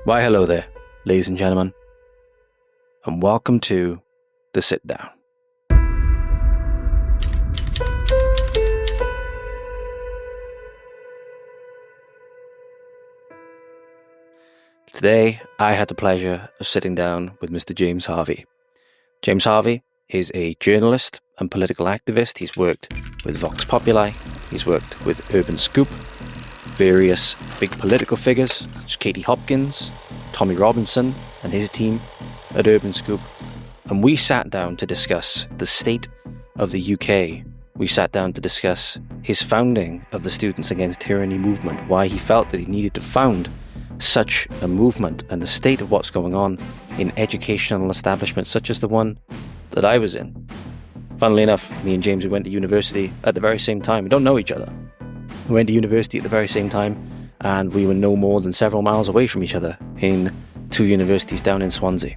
Why hello there, ladies and gentlemen, and welcome to The Sit Down. Today, I had the pleasure of sitting down with Mr. James Harvey. James Harvey is a journalist and political activist. He's worked with Vox Populi, he's worked with Urban Scoop, various big political figures such as Katie Hopkins, Tommy Robinson and his team at Urban Scoop. And we sat down to discuss the state of the UK. We sat down to discuss his founding of the Students Against Tyranny movement, why he felt that he needed to found such a movement, and the state of what's going on in educational establishments such as the one that I was in. Funnily enough, me and James, we went to university at the very same time. We don't know each other. We went to university at the very same time, and we were no more than several miles away from each other in two universities down in Swansea.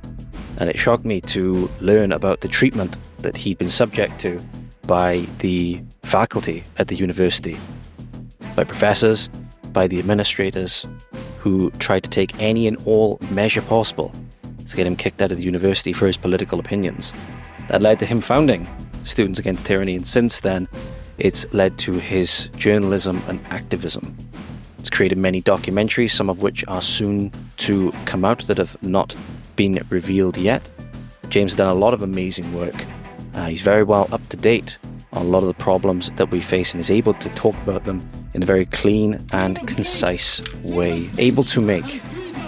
And it shocked me to learn about the treatment that he'd been subject to by the faculty at the university, by professors, by the administrators, who tried to take any and all measure possible to get him kicked out of the university for his political opinions. That led to him founding Students Against Tyranny, and since then, it's led to his journalism and activism. It's created many documentaries, some of which are soon to come out that have not been revealed yet. James has done a lot of amazing work. He's very well up to date on a lot of the problems that we face and is able to talk about them in a very clean and concise way, able to make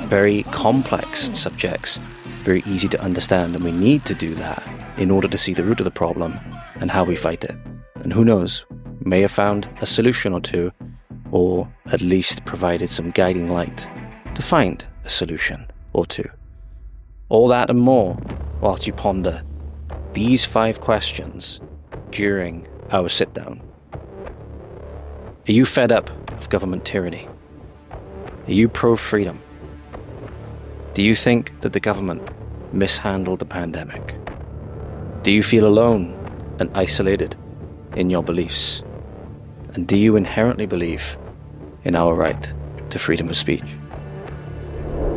very complex subjects very easy to understand, and we need to do that in order to see the root of the problem and how we fight it. And who knows, we may have found a solution or two, or at least provided some guiding light to find a solution or two. All that and more whilst you ponder these 5 questions during our sit down. Are you fed up of government tyranny? Are you pro-freedom? Do you think that the government mishandled the pandemic? Do you feel alone and isolated in your beliefs? And do you inherently believe in our right to freedom of speech?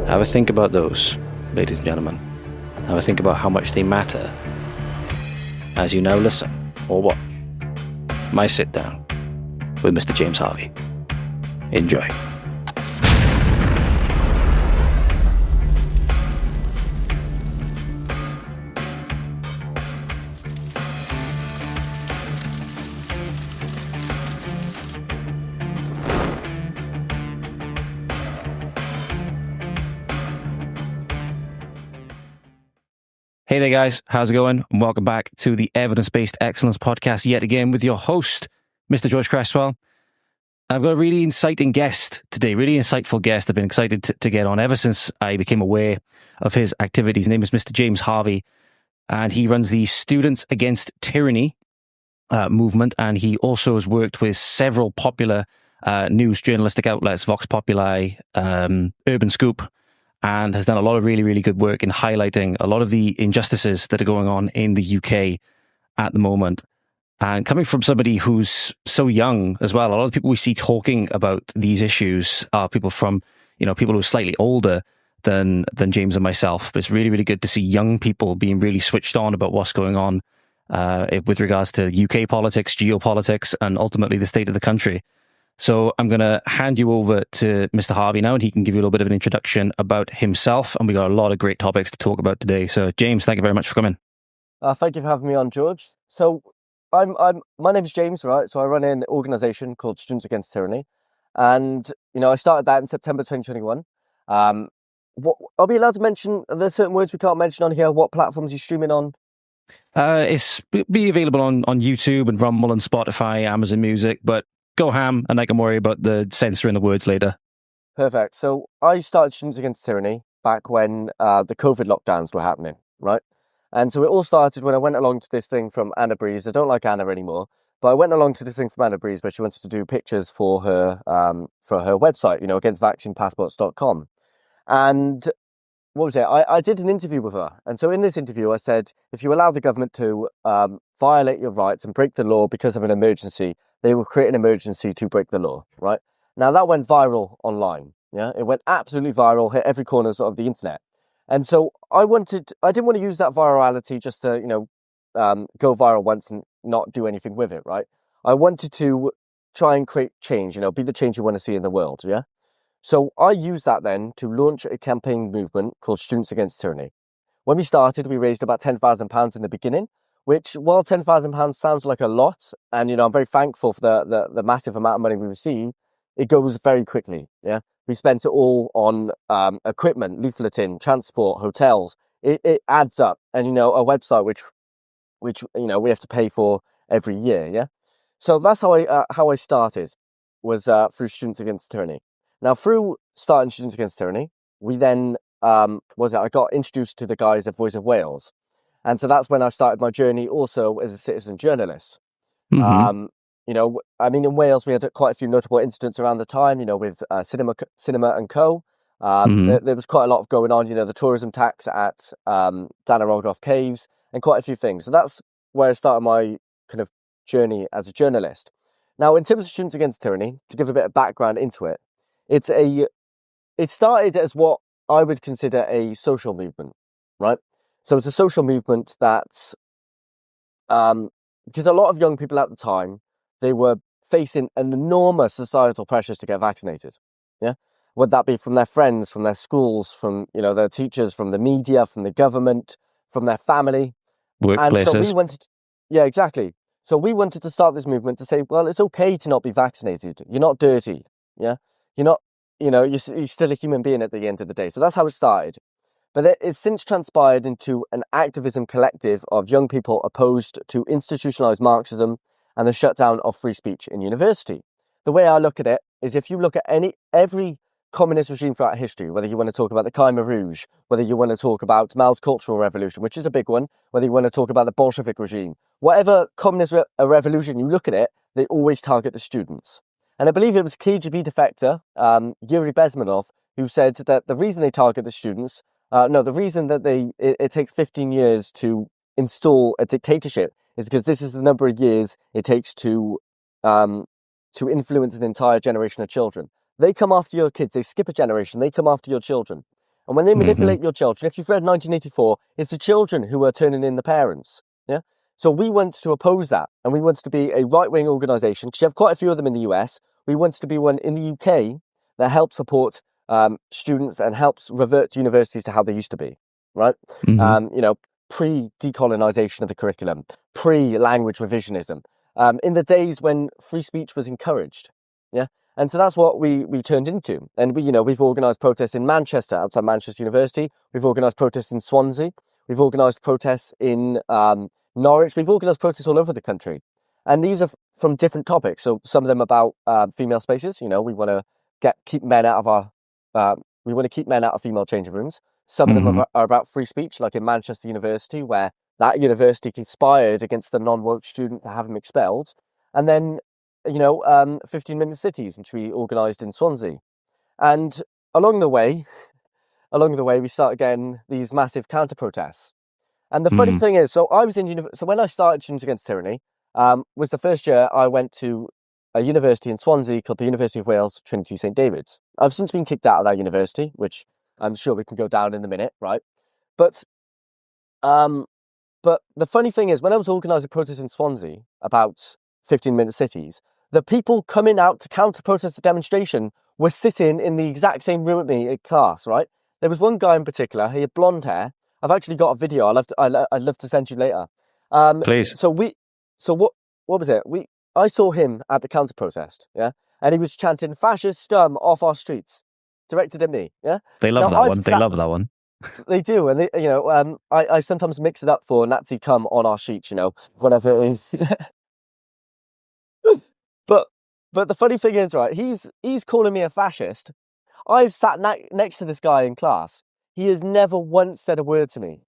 Have a think about those, ladies and gentlemen. Have a think about how much they matter as you now listen or watch my sit down with Mr. James Harvey. Enjoy. Hey there guys, how's it going? And welcome back to the Evidence-Based Excellence Podcast yet again with your host, Mr. George Cresswell. I've got a really insightful guest today, really insightful guest I've been excited to get on ever since I became aware of his activities. His name is Mr. James Harvey, and he runs the Students Against Tyranny movement, and he also has worked with several popular news journalistic outlets, Vox Populi, Urban Scoop, and has done a lot of really, really good work in highlighting a lot of the injustices that are going on in the UK at the moment. And coming from somebody who's so young as well, a lot of the people we see talking about these issues are people from, people who are slightly older than James and myself. But it's really, really good to see young people being really switched on about what's going on with regards to UK politics, geopolitics, and ultimately the state of the country. So I'm going to hand you over to Mr. Harvey now, and he can give you a little bit of an introduction about himself. And we got a lot of great topics to talk about today. So James, thank you very much for coming. Thank you for having me on, George. So my name's James, right? So I run an organisation called Students Against Tyranny, and I started that in September 2021. What are we allowed to mention? Are there certain words we can't mention on here? What platforms are you streaming on? It's be available on YouTube and Rumble and Spotify, Amazon Music, but go ham, and I can worry about the censoring the words later. Perfect. So I started Students Against Tyranny back when the COVID lockdowns were happening, right? And so it all started when I went along to this thing from Anna Breeze. I don't like Anna anymore, but I went along to this thing from Anna Breeze where she wanted to do pictures for her website, against-vaccinepassports.com. And what was it? I did an interview with her. And so in this interview, I said, if you allow the government to violate your rights and break the law because of an emergency, they will create an emergency to break the law, right? Now, that went viral online. Yeah, it went absolutely viral, hit every corner of the internet. And so I didn't want to use that virality just to, go viral once and not do anything with it, right? I wanted to try and create change, be the change you want to see in the world, yeah? So I used that then to launch a campaign movement called Students Against Tyranny. When we started, we raised about £10,000 in the beginning, which, while £10,000 sounds like a lot, and, I'm very thankful for the massive amount of money we received, it goes very quickly, yeah? We spent it all on equipment, leafleting, transport, hotels. It adds up, and, a website which we have to pay for every year, yeah? So that's how I started, was through Students Against Tyranny. Now, through starting Students Against Tyranny, we then, I got introduced to the guys at Voice of Wales. And so that's when I started my journey also as a citizen journalist. Mm-hmm. In Wales, we had quite a few notable incidents around the time, with Cinema and Co. Mm-hmm. There was quite a lot going on, the tourism tax at Danarogov Caves and quite a few things. So that's where I started my kind of journey as a journalist. Now, in terms of Students Against Tyranny, to give a bit of background into it, it started as what I would consider a social movement, right? So it's a social movement that, because a lot of young people at the time, they were facing an enormous societal pressures to get vaccinated, yeah? Would that be from their friends, from their schools, from, their teachers, from the media, from the government, from their family. And so we Workplaces. wanted, yeah, exactly. So we wanted to start this movement to say, well, it's okay to not be vaccinated. You're not dirty, yeah? You're not, you're still a human being at the end of the day. So that's how it started. But it's since transpired into an activism collective of young people opposed to institutionalized Marxism and the shutdown of free speech in university. The way I look at it is, if you look at every communist regime throughout history, whether you want to talk about the Khmer Rouge, whether you want to talk about Mao's Cultural Revolution, which is a big one, whether you want to talk about the Bolshevik regime, whatever communist revolution you look at it, they always target the students. And I believe it was KGB defector, Yuri Bezmenov, who said that the reason they target the students, the reason that it takes 15 years to install a dictatorship is because this is the number of years it takes to influence an entire generation of children. They come after your kids. They skip a generation. They come after your children. And when they manipulate your children, if you've read 1984, it's the children who are turning in the parents. Yeah. So we wanted to oppose that, and we wanted to be a right-wing organisation, because you have quite a few of them in the US. We wanted to be one in the UK that helps support students and helps revert universities to how they used to be, right? Mm-hmm. Pre-decolonisation of the curriculum, pre-language revisionism, in the days when free speech was encouraged, yeah? And so that's what we turned into. And we've organised protests in Manchester, outside Manchester University. We've organised protests in Swansea. We've organised protests in Norwich. We've organised protests all over the country. And these are from different topics. So some of them about female spaces. We want to keep men out of female changing rooms. Some of them are about free speech, like in Manchester University, where that university conspired against the non-woke student to have him expelled. And then, 15-minute cities, which we organised in Swansea. And along the way, we started getting these massive counter-protests. And the funny thing is, so when I started Students Against Tyranny, was the first year I went to a university in Swansea called the University of Wales, Trinity St David's. I've since been kicked out of that university, which I'm sure we can go down in a minute, right? But the funny thing is, when I was organising protests in Swansea about 15-minute cities, the people coming out to counter-protest the demonstration were sitting in the exact same room at me at class, right? There was one guy in particular, he had blonde hair. I've actually got a video I'd love to send you later. Please. So what was it? I saw him at the counter-protest, yeah? And he was chanting "fascist scum off our streets," directed at me, yeah? They love that one. They love that one. They do, and I sometimes mix it up for Nazi cum on our sheet, whatever it is. But the funny thing is, right, he's calling me a fascist. I've sat next to this guy in class. He has never once said a word to me.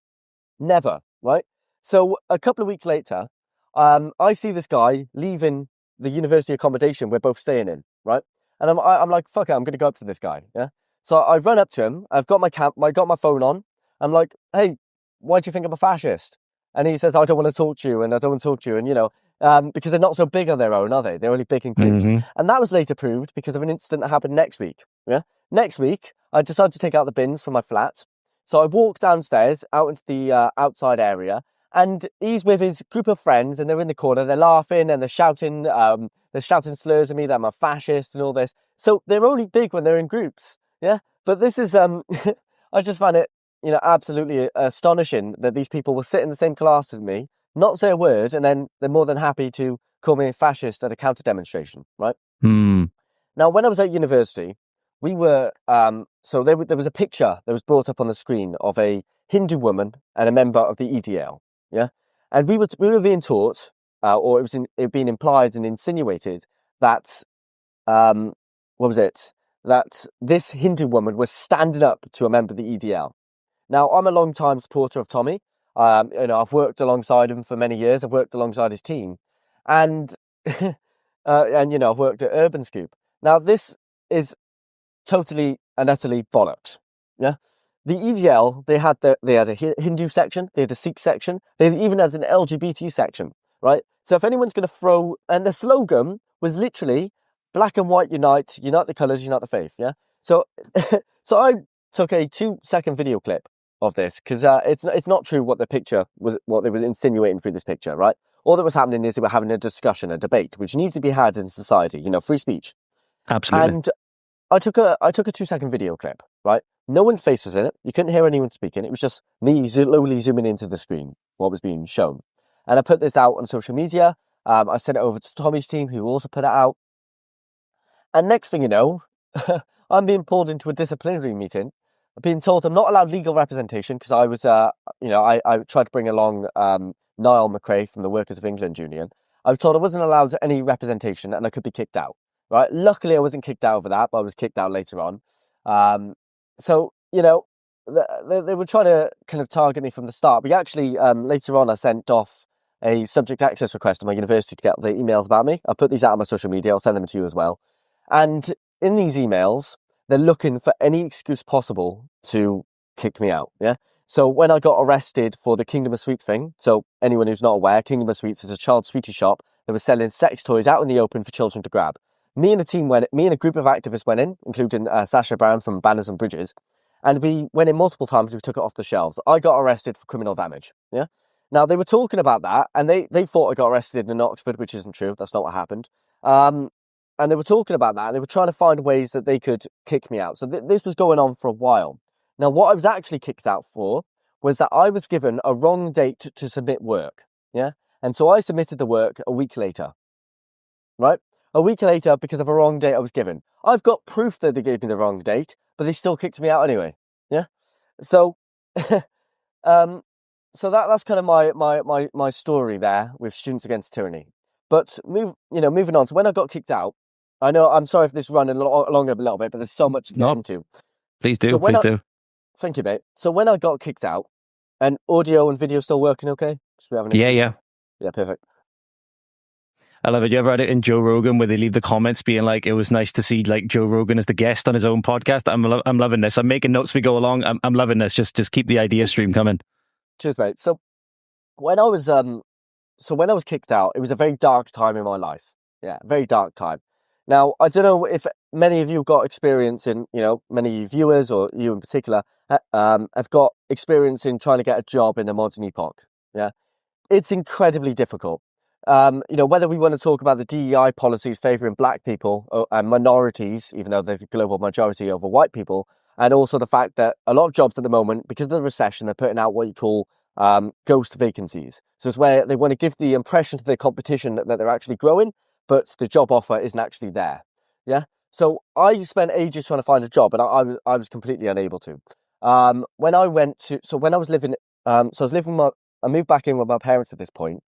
Never, right? So a couple of weeks later, I see this guy leaving the university accommodation we're both staying in, right? And I'm like, fuck it, I'm going to go up to this guy, yeah? So I run up to him. I've got I got my phone on. I'm like, hey, why do you think I'm a fascist? And he says, I don't want to talk to you, and I don't want to talk to you. And, because they're not so big on their own, are they? They're only big in groups. And that was later proved because of an incident that happened next week, yeah? Next week, I decided to take out the bins from my flat. So I walked downstairs out into the outside area, and he's with his group of friends, and they're in the corner. They're laughing and they're shouting slurs at me that I'm a fascist and all this. So they're only big when they're in groups, yeah. But this is I just find it, absolutely astonishing that these people will sit in the same class as me, not say a word, and then they're more than happy to call me a fascist at a counter demonstration, right? Now, when I was at university, we were so there was a picture that was brought up on the screen of a Hindu woman and a member of the EDL, yeah, and we were being taught, or it was being implied and insinuated that that this Hindu woman was standing up to a member of the EDL. Now, I'm a long-time supporter of Tommy. I've worked alongside him for many years. I've worked alongside his team, and I've worked at Urban Scoop. Now, this is totally and utterly bollocks. Yeah, the EDL, they had a Hindu section, they had a Sikh section, they even had an LGBT section, right? So if anyone's going to throw, and the slogan was literally black and white unite the colours, unite the faith. Yeah. So so I took a 2-second video clip of this because it's not true what the picture was, what they were insinuating through this picture, right? All that was happening is they were having a discussion, a debate, which needs to be had in society, free speech. Absolutely. And I took a 2-second video clip, right? No one's face was in it. You couldn't hear anyone speaking. It was just me slowly zooming into the screen, what was being shown. And I put this out on social media. I sent it over to Tommy's team, who also put it out. And next thing you know, I'm being pulled into a disciplinary meeting. I'm being told I'm not allowed legal representation because I was, I tried to bring along Niall McRae from the Workers of England Union. I was told I wasn't allowed any representation and I could be kicked out. Right. Luckily, I wasn't kicked out over that, but I was kicked out later on. So, they were trying to kind of target me from the start. But actually, later on, I sent off a subject access request to my university to get the emails about me. I'll put these out on my social media. I'll send them to you as well. And in these emails, they're looking for any excuse possible to kick me out. Yeah. So when I got arrested for the Kingdom of Sweets thing, so anyone who's not aware, Kingdom of Sweets is a child sweetie shop that was selling sex toys out in the open for children to grab. Me and a group of activists went in, including Sasha Brown from Banners and Bridges, and we went in multiple times. We took it off the shelves. I got arrested for criminal damage. Yeah. Now they were talking about that, and they thought I got arrested in Oxford, which isn't true. That's not what happened. And they were talking about that, and they were trying to find ways that they could kick me out. So this was going on for a while. Now, what I was actually kicked out for was that I was given a wrong date to submit work. Yeah. And so I submitted the work a week later. Right. A week later, because of a wrong date I was given. I've got proof that they gave me the wrong date, but they still kicked me out anyway. Yeah. So, so that's kind of my story there with Students Against Tyranny. But moving on. So when I got kicked out, I know I'm sorry if this is running along a little bit, but there's so much to get into. Please do. Please do. Thank you, mate. So when I got kicked out, and audio and video still working okay? Yeah, perfect. I love it. You ever had it in Joe Rogan where they leave the comments being like, it was nice to see like Joe Rogan as the guest on his own podcast? I'm loving this. I'm making notes as we go along. I'm loving this. Just keep the idea stream coming. Cheers, mate. So when I was kicked out, it was a very dark time in my life. Yeah, very dark time. Now, I don't know if many of you got experience in, many viewers or you in particular have got experience in trying to get a job in the modern epoch. Yeah, it's incredibly difficult. Whether we want to talk about the DEI policies favouring black people and minorities, even though they're the global majority over white people, and also the fact that a lot of jobs at the moment, because of the recession, they're putting out what you call ghost vacancies. So it's where they want to give the impression to their competition that they're actually growing, but the job offer isn't actually there. Yeah. So I spent ages trying to find a job, and I was completely unable to. I moved back in with my parents at this point.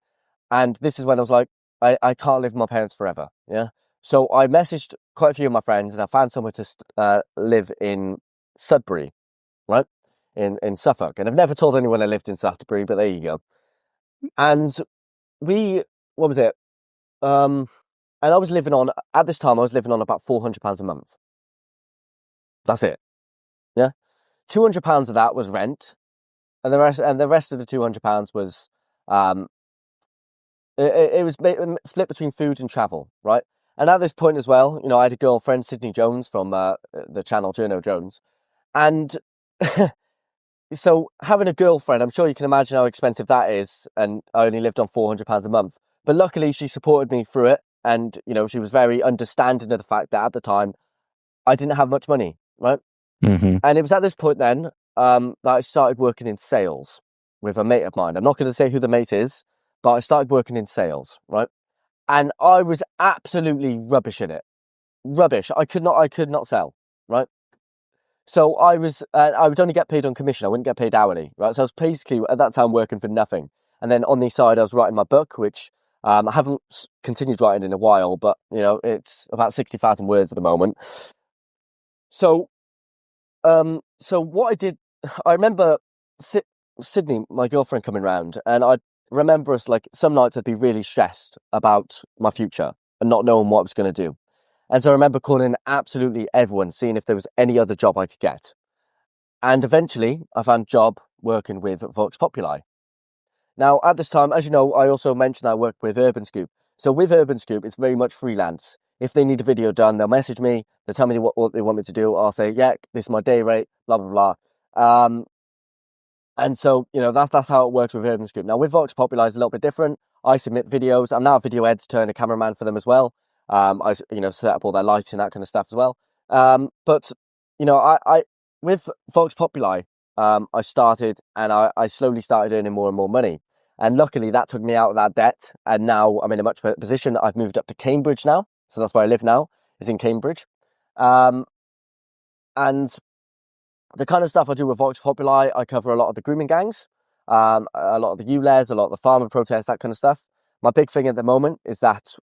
And this is when I was like, I can't live with my parents forever, yeah? So I messaged quite a few of my friends and I found somewhere to live in Sudbury, right? In Suffolk. And I've never told anyone I lived in Sudbury, but there you go. And and I was living on, at this time, I was living on about £400 a month. That's it, yeah? £200 of that was rent. And the rest of the £200 was... It was split between food and travel, right? And at this point as well, I had a girlfriend, Sydney Jones, from the channel Journo Jones. And so having a girlfriend, I'm sure you can imagine how expensive that is. And I only lived on £400 a month. But luckily, she supported me through it. And, she was very understanding of the fact that at the time, I didn't have much money, right? Mm-hmm. And it was at this point then that I started working in sales with a mate of mine. I'm not going to say who the mate is, but I started working in sales, right? And I was absolutely rubbish at it. Rubbish. I could not sell, right? So I would only get paid on commission. I wouldn't get paid hourly, right? So I was basically at that time working for nothing. And then on the side, I was writing my book, which I haven't continued writing in a while, but it's about 60,000 words at the moment. So what I did, I remember Sydney, my girlfriend, coming round, and I remember us, like, some nights I'd be really stressed about my future and not knowing what I was going to do. And so I remember calling absolutely everyone, seeing if there was any other job I could get. And eventually I found a job working with Vox Populi. Now, at this time, as you know, I also mentioned I work with Urban Scoop. So with Urban Scoop, it's very much freelance. If they need a video done, they'll message me, they'll tell me what they want me to do. I'll say, yeah, this is my day rate, blah, blah, blah. And so, that's how it works with Urban Scoop. Now, with Vox Populi, it's a little bit different. I submit videos. I'm now a video editor and a cameraman for them as well. I set up all their lighting, that kind of stuff as well. But I with Vox Populi, I started and I slowly started earning more and more money. And luckily that took me out of that debt. And now I'm in a much better position. I've moved up to Cambridge now. So that's where I live now, is in Cambridge. And the kind of stuff I do with Vox Populi, I cover a lot of the grooming gangs, a lot of the ULEZ, a lot of the farmer protests, that kind of stuff. My big thing at the moment is that,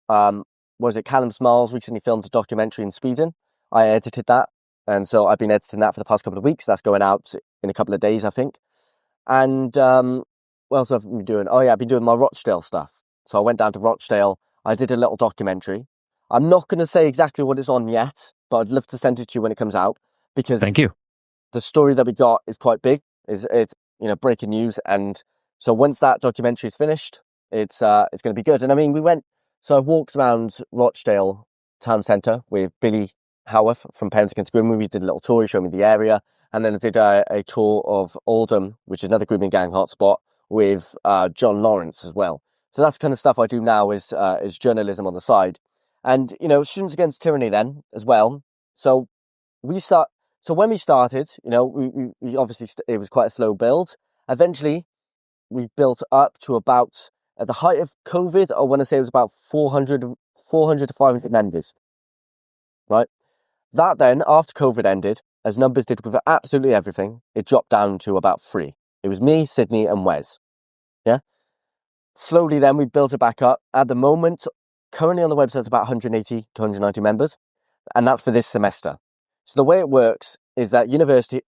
Callum Smalls recently filmed a documentary in Sweden. I edited that. And so I've been editing that for the past couple of weeks. That's going out in a couple of days, I think. And what else have I been doing? Oh yeah, I've been doing my Rochdale stuff. So I went down to Rochdale. I did a little documentary. I'm not going to say exactly what it's on yet, but I'd love to send it to you when it comes out, because Thank you. The story that we got is quite big. It's breaking news. And so once that documentary is finished, it's going to be good. And I mean, so I walked around Rochdale town centre with Billy Howarth from Parents Against Grooming. We did a little tour, he showed me the area. And then I did a tour of Oldham, which is another grooming gang hotspot, with John Lawrence as well. So that's the kind of stuff I do now, is journalism on the side. And, Students Against Tyranny then as well. So when we started, we obviously, it was quite a slow build. Eventually, we built up to about, at the height of COVID, I want to say it was about 400 to 500 members, right? That then, after COVID ended, as numbers did with absolutely everything, it dropped down to about 3. It was me, Sydney and Wes, yeah? Slowly then, we built it back up. At the moment, currently on the website, it's about 180 to 190 members, and that's for this semester. So the way it works is that university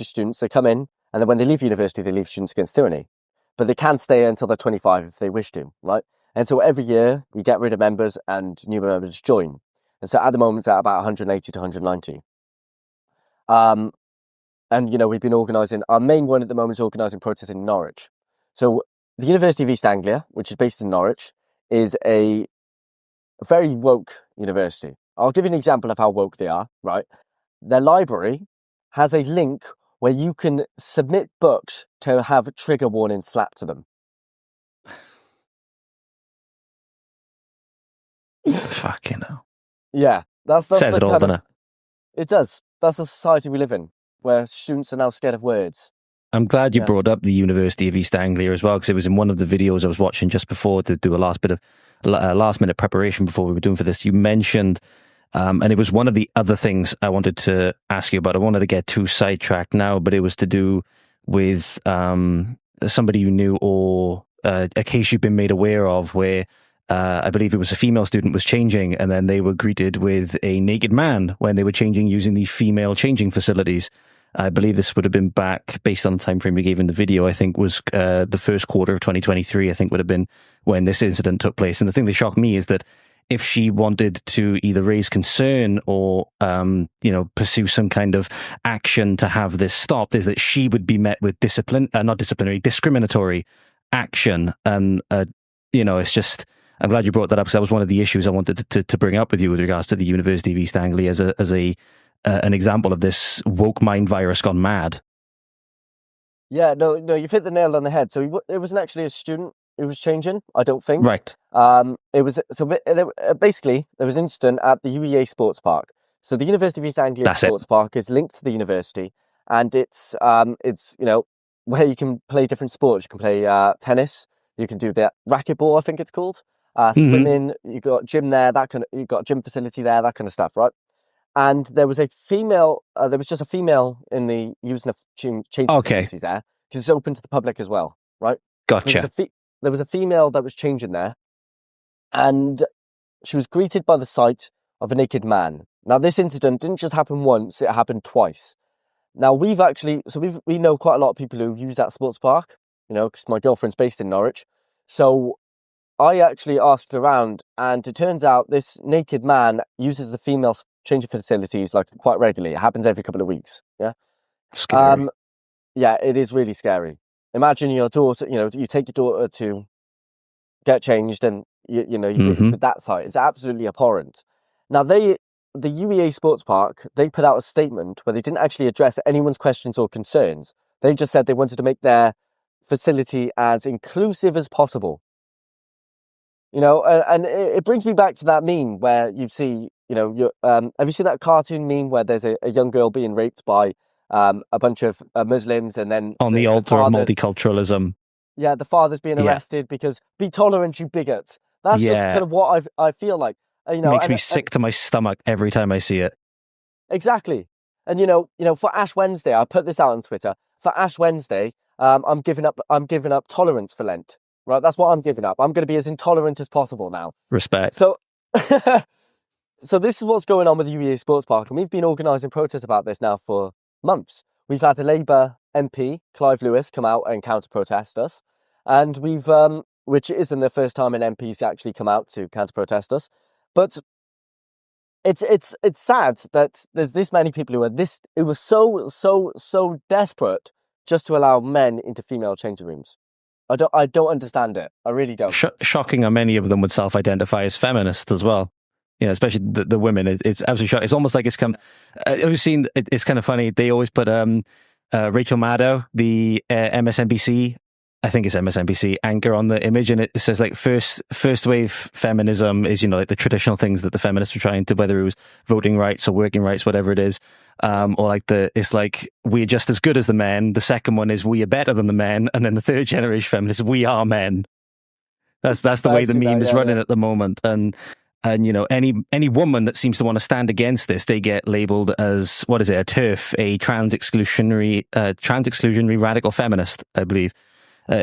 students, they come in, and then when they leave university, they leave Students Against Tyranny. But they can stay until they're 25 if they wish to, right? And so every year, we get rid of members and new members join. And so at the moment, it's at about 180 to 190. And, we've been organising, our main one at the moment is organising protests in Norwich. So the University of East Anglia, which is based in Norwich, is a very woke university. I'll give you an example of how woke they are, right? Their library has a link where you can submit books to have trigger warnings slapped to them. Fucking hell. Yeah, that's says it all, doesn't it? It does. That's the society we live in, where students are now scared of words. I'm glad you brought up the University of East Anglia as well, because it was in one of the videos I was watching just before to do a last minute preparation before we were doing for this. You mentioned, and it was one of the other things I wanted to ask you about. I wanted to get too sidetracked now, but it was to do with somebody you knew, or a case you've been made aware of, where I believe it was a female student was changing, and then they were greeted with a naked man when they were changing using the female changing facilities. I believe this would have been back, based on the time frame we gave in the video, I think was the first quarter of 2023, I think would have been when this incident took place. And the thing that shocked me is that if she wanted to either raise concern or, pursue some kind of action to have this stopped, is that she would be met with disciplinatory action. And, it's just, I'm glad you brought that up, because that was one of the issues I wanted to bring up with you with regards to the University of East Anglia as an example of this woke mind virus gone mad. Yeah, no, you've hit the nail on the head. So it wasn't actually a student who was changing, I don't think. Right. It was basically there was an incident at the UEA Sports Park. So the University of East Anglia Sports Park is linked to the university, and it's where you can play different sports. You can play tennis, you can do the racquetball, I think it's called. Swimming, you got gym there, you got a gym facility there, that kind of stuff, right? And there was a female. There was just a female in the using change facilities there, because it's open to the public as well, right? Gotcha. There was a female that was changing there, and she was greeted by the sight of a naked man. Now, this incident didn't just happen once; it happened twice. Now, we know quite a lot of people who use that sports park, because my girlfriend's based in Norwich. So I actually asked around, and it turns out this naked man uses the female changing facilities like quite regularly. It happens every couple of weeks. Yeah. Scary. Yeah, it is really scary. Imagine your daughter, you take your daughter to get changed, and you with that sight. It's absolutely abhorrent. Now, the UEA Sports Park, they put out a statement where they didn't actually address anyone's questions or concerns. They just said they wanted to make their facility as inclusive as possible. And it brings me back to that meme where you see, have you seen that cartoon meme where there's a young girl being raped by a bunch of Muslims, and then on the altar of multiculturalism? Yeah, the father's being arrested because be tolerant, you bigot. That's just kind of what I feel like. Makes me sick to my stomach every time I see it. Exactly. And for Ash Wednesday, I put this out on Twitter. For Ash Wednesday, I'm giving up tolerance for Lent. Right, that's what I'm giving up. I'm going to be as intolerant as possible now. Respect. So, so this is what's going on with the UEA Sports Park, and we've been organising protests about this now for months. We've had a Labour MP, Clive Lewis, come out and counter-protest us, and we've, which isn't the first time an MP's actually come out to counter-protest us, but it's sad that there's this many people who were so desperate just to allow men into female changing rooms. I don't understand it. I really don't. Shocking how many of them would self-identify as feminists as well. Especially the women. It's absolutely shocking. It's almost like it's come. I've seen. It's kind of funny. They always put Rachel Maddow, the MSNBC, I think it's MSNBC anchor, on the image, and it says like first wave feminism is like the traditional things that the feminists were trying to, whether it was voting rights or working rights, whatever it is, or like it's like we're just as good as the men. The second one is we are better than the men, and then the third generation feminists, we are men. That's the way the meme is running at the moment, and any woman that seems to want to stand against this, they get labelled as, what is it, a TERF, a trans exclusionary radical feminist, I believe.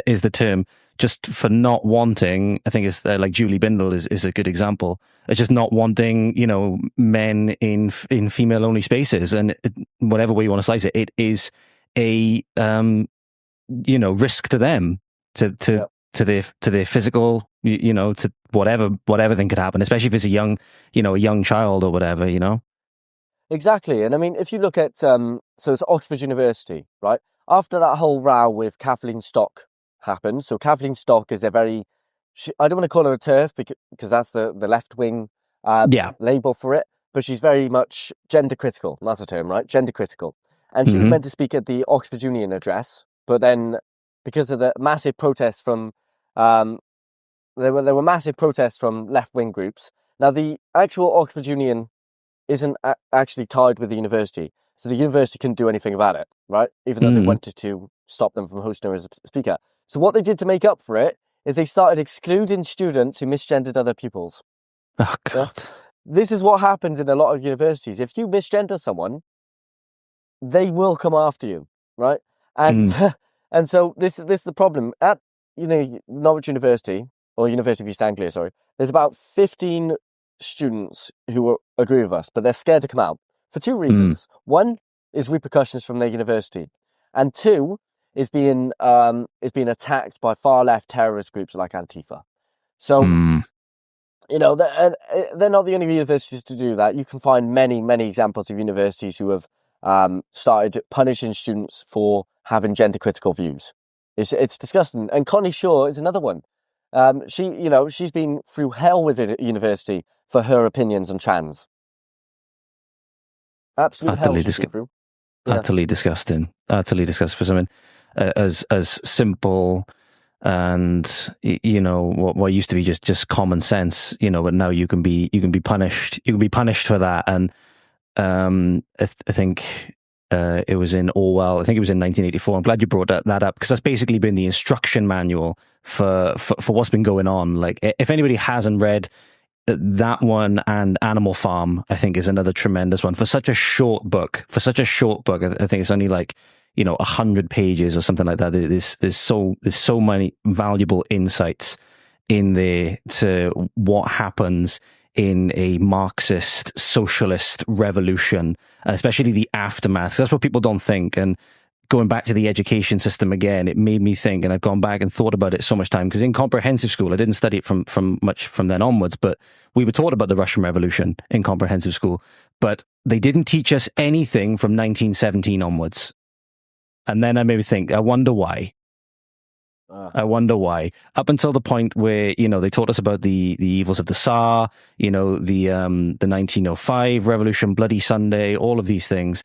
Is the term, just for not wanting. I think it's like Julie Bindel is a good example. It's just not wanting, men in female only spaces, and whatever way you want to slice it, it is a risk to them, to their physical, to whatever thing could happen, especially if it's a young child or whatever, Exactly, and I mean, if you look at so it's Oxford University, right? After that whole row with Kathleen Stock happened. So Kathleen Stock is I don't want to call her a TERF because that's the left-wing label for it, but she's very much gender critical. That's a term, right? Gender critical. And she was meant to speak at the Oxford Union address, but then because of the massive protests from, there were massive protests from left-wing groups. Now, the actual Oxford Union isn't actually tied with the university, so the university couldn't do anything about it, right? Even though they wanted to stop them from hosting her as a speaker. So what they did to make up for it is they started excluding students who misgendered other pupils. Oh, God. This is what happens in a lot of universities. If you misgender someone, they will come after you, right? And and so this is the problem. At Norwich University, or University of East Anglia, sorry, there's about 15 students who agree with us, but they're scared to come out for two reasons. One is repercussions from their university, and two is being attacked by far left terrorist groups like Antifa. So they're not the only universities to do that. You can find many examples of universities who have started punishing students for having gender critical views. It's disgusting. And Connie Shaw is another one. She's been through hell with it at university for her opinions on trans. Absolute hell she's been through. Yeah. Utterly disgusting. Utterly disgusting for something as simple and what used to be just common sense. But now you can be punished. You can be punished for that. And I think it was in Orwell. I think it was in 1984. I'm glad you brought that up, because that's basically been the instruction manual for what's been going on. Like, if anybody hasn't read that one, and Animal Farm, I think, is another tremendous one for such a short book. I think it's only like 100 pages or something like that. There's so many valuable insights in there to what happens in a Marxist socialist revolution, and especially the aftermath. That's what people don't think. And going back to the education system again, it made me think, and I've gone back and thought about it so much time, because in comprehensive school, I didn't study it from much from then onwards, but we were taught about the Russian Revolution in comprehensive school, but they didn't teach us anything from 1917 onwards. And then I made me think, I wonder why. Up until the point where, they taught us about the evils of the Tsar, the 1905 revolution, Bloody Sunday, all of these things.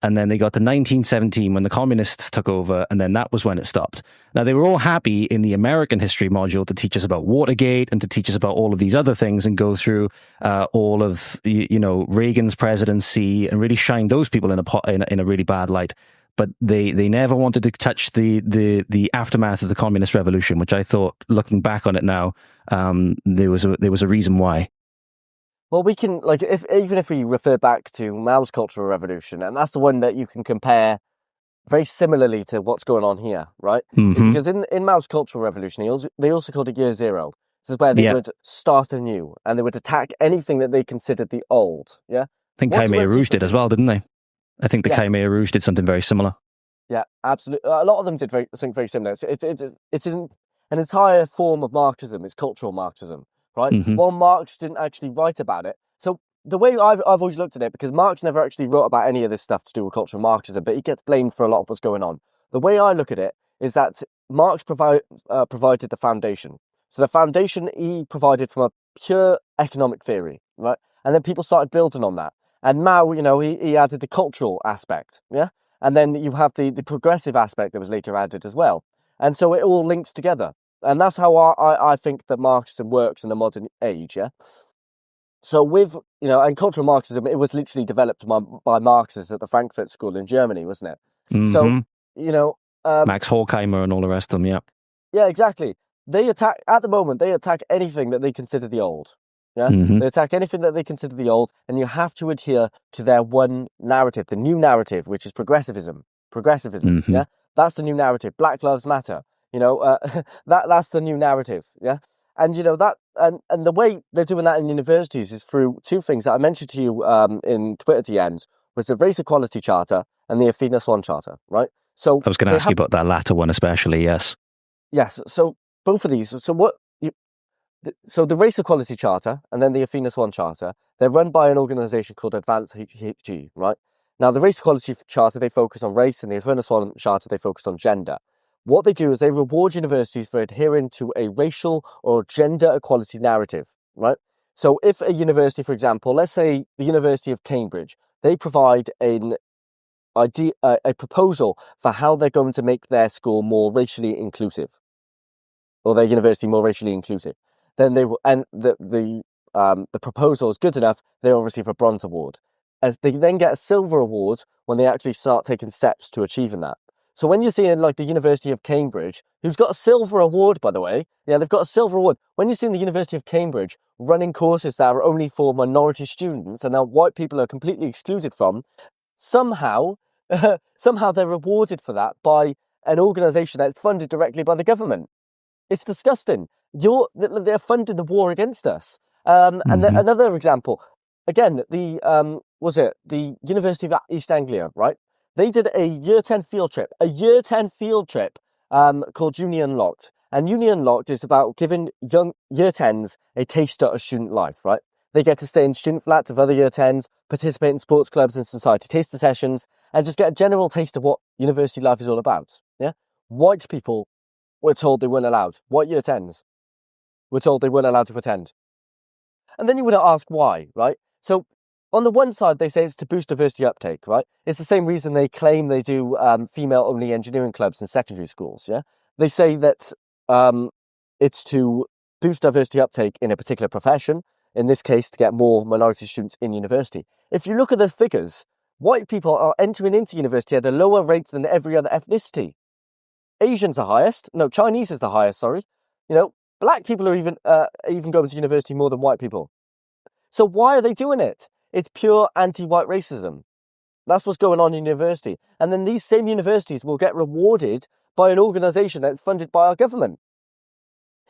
And then they got to 1917 when the communists took over, and then that was when it stopped. Now, they were all happy in the American history module to teach us about Watergate and to teach us about all of these other things and go through all of Reagan's presidency and really shine those people in a really bad light. But they never wanted to touch the aftermath of the communist revolution, which I thought, looking back on it now, there was a reason why. Well, we can, even if we refer back to Mao's Cultural Revolution, and that's the one that you can compare very similarly to what's going on here, right? Mm-hmm. Because in Mao's Cultural Revolution, they also called it Year Zero. This is where they would start anew, and they would attack anything that they considered the old, yeah? I think Khmer Rouge did as well, didn't they? I think the Khmer Rouge did something very similar. Yeah, absolutely. A lot of them did something very similar. It's an entire form of Marxism. It's cultural Marxism. Right? Mm-hmm. Well, Marx didn't actually write about it. So the way I've always looked at it, because Marx never actually wrote about any of this stuff to do with cultural Marxism, but he gets blamed for a lot of what's going on. The way I look at it is that Marx provided the foundation. So the foundation he provided from a pure economic theory, right? And then people started building on that. And Mao, he added the cultural aspect, yeah? And then you have the progressive aspect that was later added as well. And so it all links together. And that's how I think that Marxism works in the modern age, yeah? So with, and cultural Marxism, it was literally developed by Marxists at the Frankfurt School in Germany, wasn't it? Mm-hmm. So, Max Horkheimer and all the rest of them, yeah. Yeah, exactly. At the moment, they attack anything that they consider the old, yeah? Mm-hmm. They attack anything that they consider the old, and you have to adhere to their one narrative, the new narrative, which is progressivism, mm-hmm. yeah? That's the new narrative. Black Lives Matter. That's the new narrative, yeah? And, that, and the way they're doing that in universities is through two things that I mentioned to you in Twitter DMs, was the Race Equality Charter and the Athena Swan Charter, right? So I was going to ask you about that latter one especially, yes. Yes, so both of these, so the Race Equality Charter and then the Athena Swan Charter, they're run by an organisation called Advance HG, right? Now, the Race Equality Charter, they focus on race, and the Athena Swan Charter, they focus on gender. What they do is they reward universities for adhering to a racial or gender equality narrative, right? So if a university, for example, let's say the University of Cambridge, they provide a proposal for how they're going to make their school more racially inclusive, or their university more racially inclusive, then they will, and the proposal is good enough, they'll receive a bronze award. As they then get a silver award when they actually start taking steps to achieving that. So when you're seeing like the University of Cambridge, who's got a silver award, by the way, yeah, they've got a silver award. When you're seeing the University of Cambridge running courses that are only for minority students and now white people are completely excluded from, somehow they're rewarded for that by an organisation that's funded directly by the government. It's disgusting. They're funding the war against us. And then another example, again, the University of East Anglia, right? They did a year 10 field trip called Uni Unlocked. And Uni Unlocked is about giving young year 10s a taster of student life, right? They get to stay in student flats of other year 10s, participate in sports clubs and society taster sessions, and just get a general taste of what university life is all about, yeah? White people were told they weren't allowed, white year 10s. were told they weren't allowed to attend. And then you would ask why, right? So on the one side, they say it's to boost diversity uptake, right? It's the same reason they claim they do female-only engineering clubs in secondary schools, yeah? They say that it's to boost diversity uptake in a particular profession, in this case, to get more minority students in university. If you look at the figures, white people are entering into university at a lower rate than every other ethnicity. Asians are highest. No, Chinese is the highest, sorry. You know, black people are even going to university more than white people. So why are they doing it? It's pure anti-white racism. That's what's going on in university. And then these same universities will get rewarded by an organisation that's funded by our government.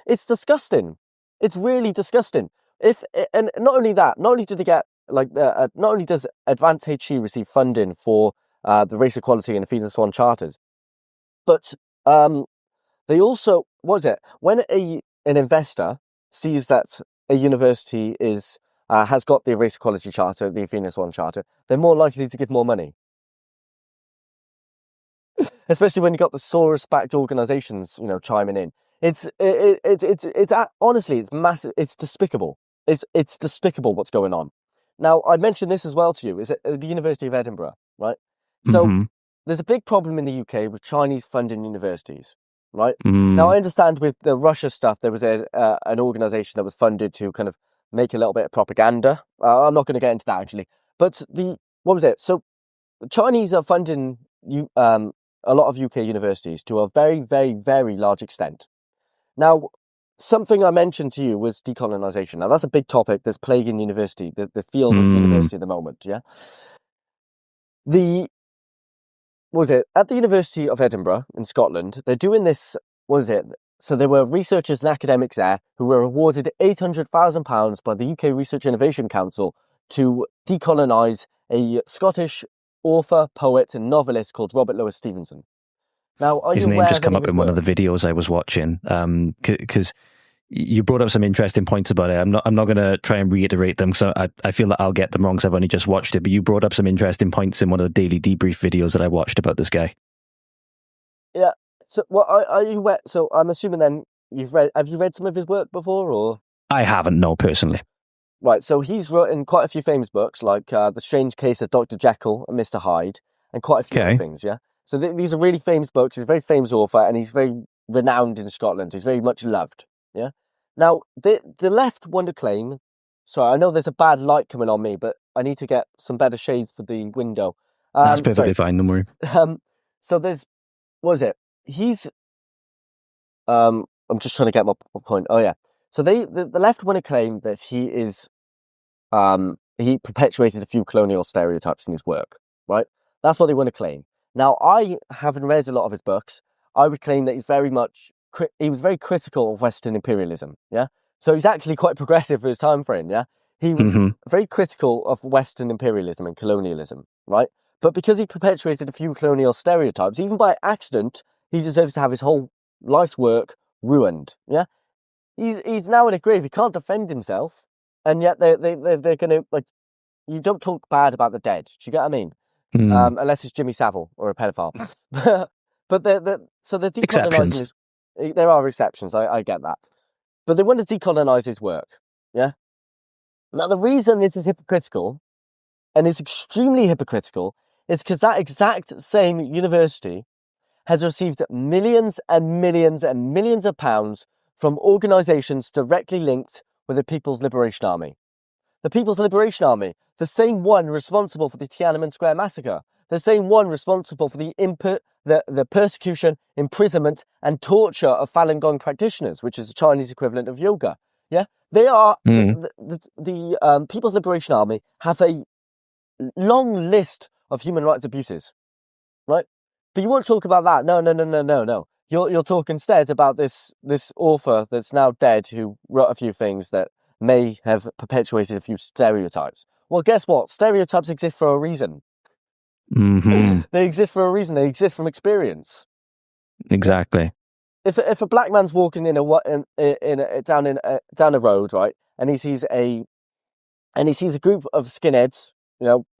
It's disgusting. It's really disgusting. And not only that, not only do they get not only does Advanced HE receive funding for the race equality and Phoenix Swan charters, but they also, when an investor sees that a university has got the race equality charter, the Phoenix Swan charter, they're more likely to give more money. Especially when you've got the Soros-backed organisations, chiming in. It's honestly, it's massive. It's despicable. It's despicable what's going on. Now, I mentioned this as well to you. Is at the University of Edinburgh, right? So there's a big problem in the UK with Chinese funding universities, right? Now, I understand with the Russia stuff, there was an organisation that was funded to kind of make a little bit of propaganda. I'm not going to get into that actually. But so the Chinese are funding a lot of UK universities to a very, very, very large extent. Now, something I mentioned to you was decolonisation. Now, that's a big topic that's plaguing university, the field of university at the moment, yeah? At the University of Edinburgh in Scotland, they're doing this, so there were researchers and academics there who were awarded £800,000 by the UK Research Innovation Council to decolonise a Scottish author, poet and novelist called Robert Louis Stevenson. Now, his name just come up in one of the videos I was watching, because you brought up some interesting points about it. I'm not going to try and reiterate them, because I feel that I'll get them wrong, because I've only just watched it. But you brought up some interesting points in one of the daily debrief videos that I watched about this guy. Yeah. So, so I'm assuming then have you read some of his work before, or? I haven't, no, personally. Right. So he's written quite a few famous books, like The Strange Case of Dr. Jekyll and Mr. Hyde, and quite a few other things. Yeah. So these are really famous books. He's a very famous author, and he's very renowned in Scotland. He's very much loved. Yeah. Now, the left want to claim. Sorry, I know there's a bad light coming on me, but I need to get some better shades for the window. That's perfectly fine. Don't worry. So there's, he's. I'm just trying to get my point. Oh yeah. So the left want to claim that he is. He perpetuated a few colonial stereotypes in his work. Right. That's what they want to claim. Now, I haven't read a lot of his books. I would claim that he was very critical of Western imperialism, yeah? So he's actually quite progressive for his time frame, yeah? He was very critical of Western imperialism and colonialism, right? But because he perpetuated a few colonial stereotypes, even by accident, he deserves to have his whole life's work ruined, yeah? He's now in a grave. He can't defend himself, and yet they're going to, you don't talk bad about the dead. Do you get what I mean? Unless it's Jimmy Savile or a pedophile. But they're decolonising his... There are exceptions, I get that. But they want to decolonise his work, yeah? Now, the reason this is hypocritical, and it's extremely hypocritical, is because that exact same university has received millions and millions and millions of pounds from organisations directly linked with the People's Liberation Army. The People's Liberation Army, the same one responsible for the Tiananmen Square massacre, the same one responsible for the persecution, imprisonment and torture of Falun Gong practitioners, which is the Chinese equivalent of yoga. Yeah, they are the People's Liberation Army have a long list of human rights abuses, right? But you won't talk about that. No. You'll talk instead about this author that's now dead who wrote a few things that may have perpetuated a few stereotypes. Well, guess what? Stereotypes exist for a reason. They exist for a reason. They exist from experience. Exactly. If a black man's walking down a road, right, and he sees a group of skinheads,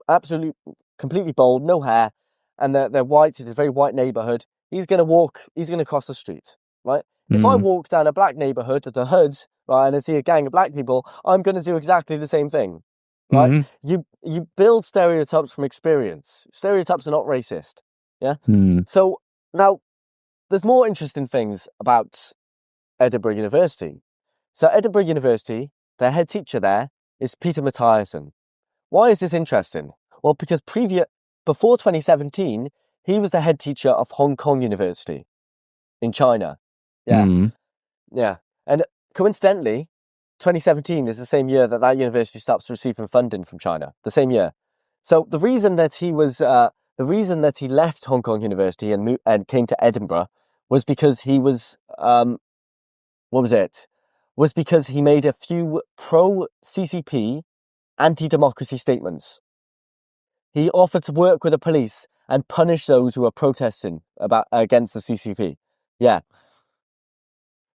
absolutely completely bald, no hair, and they're white. It's a very white neighborhood. He's going to cross the street, right? If I walk down a black neighborhood with the hoods right, and I see a gang of black people, I'm going to do exactly the same thing, right? Mm-hmm. You build stereotypes from experience. Stereotypes are not racist, yeah? Mm. So now there's more interesting things about Edinburgh University. So Edinburgh University, their head teacher there is Peter Mathiasen. Why is this interesting? Well, because before 2017, he was the head teacher of Hong Kong University in China. Yeah, Mm. yeah. And coincidentally, 2017 is the same year that university stops receiving funding from China. The same year. So the reason that he left Hong Kong University and came to Edinburgh was because he was was because he made a few pro-CCP anti-democracy statements. He offered to work with the police and punish those who were protesting against the CCP. Yeah.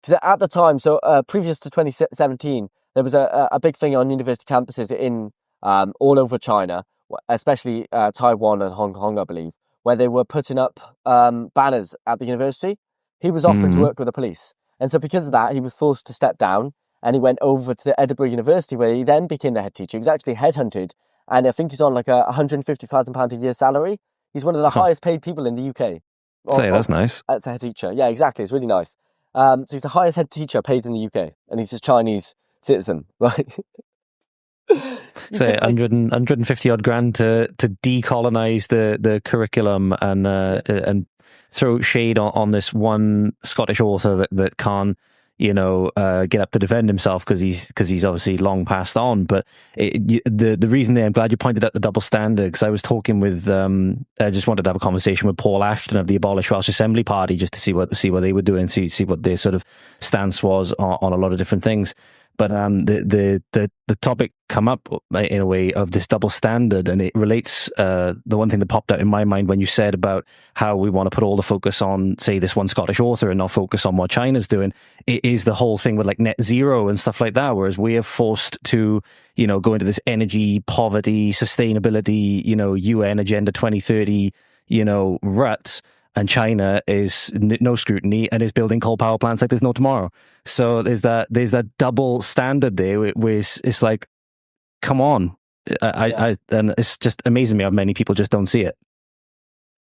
Because at the time, previous to 2017, there was a big thing on university campuses in all over China, especially Taiwan and Hong Kong, I believe, where they were putting up banners at the university. He was offering to work with the police. And so because of that, he was forced to step down, and he went over to the Edinburgh University, where he then became the head teacher. He was actually headhunted, and I think he's on like a £150,000 a year salary. He's one of the highest paid people in the UK. That's nice. As a head teacher. Yeah, exactly. It's really nice. So he's the highest head teacher paid in the UK, and he's a Chinese citizen, right? Say 150 odd grand to decolonize the curriculum and throw shade on this one Scottish author that can't get up to defend himself because he's obviously long passed on. But the reason there, I'm glad you pointed out the double standard, because I was talking with I just wanted to have a conversation with Paul Ashton of the Abolish Welsh Assembly Party just to see what they were doing, see what their sort of stance was on a lot of different things. But the topic come up in a way of this double standard, and it relates. The one thing that popped out in my mind when you said about how we want to put all the focus on, say, this one Scottish author and not focus on what China's doing, it is the whole thing with like net zero and stuff like that. Whereas we are forced to, go into this energy, poverty, sustainability, UN Agenda 2030, ruts. And China is no scrutiny and is building coal power plants like there's no tomorrow. So there's that double standard there where it's like, come on. And it's just amazing me how many people just don't see it.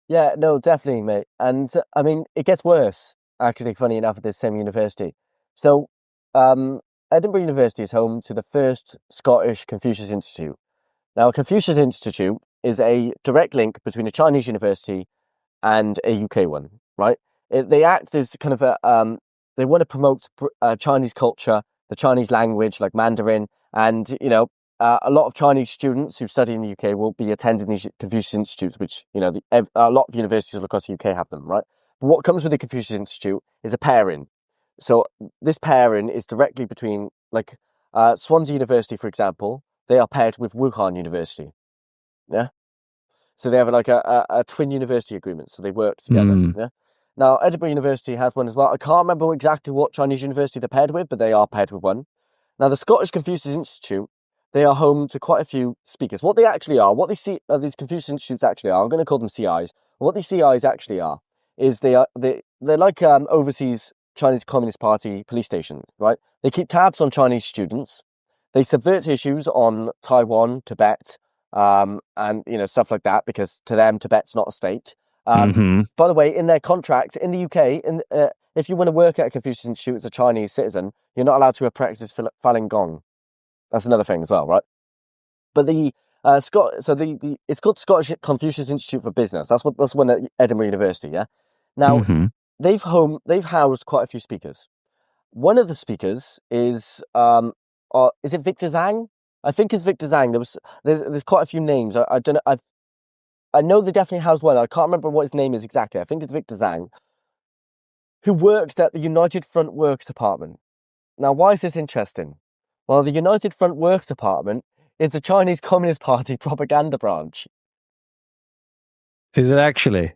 Yeah, no, definitely, mate. And I mean, it gets worse, actually, funny enough, at this same university. So Edinburgh University is home to the first Scottish Confucius Institute. Now, Confucius Institute is a direct link between a Chinese university and a UK one, right? They act as kind of they want to promote Chinese culture, the Chinese language, like Mandarin, and, a lot of Chinese students who study in the UK will be attending these Confucius Institutes, which, a lot of universities across the UK have them, right? But what comes with the Confucius Institute is a pairing. So this pairing is directly between, like, Swansea University, for example, they are paired with Wuhan University, yeah? So they have like a twin university agreement, so they work together. Yeah. Now, Edinburgh University has one as well. I can't remember exactly what Chinese university they're paired with, but they are paired with one. Now, the Scottish Confucius Institute, they are home to quite a few speakers. What they actually are, what these Confucius Institutes actually are, I'm going to call them CIs. What these CIs actually are is they're like overseas Chinese Communist Party police stations, right? They keep tabs on Chinese students. They subvert issues on Taiwan, Tibet, and stuff like that, because to them Tibet's not a state. By the way, in their contract in the UK, if you want to work at a Confucius Institute as a Chinese citizen, you're not allowed to practice Falun Gong. That's another thing as well, right? But it's called Scottish Confucius Institute for Business. That's one at Edinburgh University. Yeah. Now they've housed quite a few speakers. One of the speakers is it Victor Zhang? I think it's Victor Zhang. There's quite a few names. I don't know. I know they definitely housed one. I can't remember what his name is exactly. I think it's Victor Zhang, who worked at the United Front Works Department. Now, why is this interesting? Well, the United Front Works Department is the Chinese Communist Party propaganda branch. Is it actually?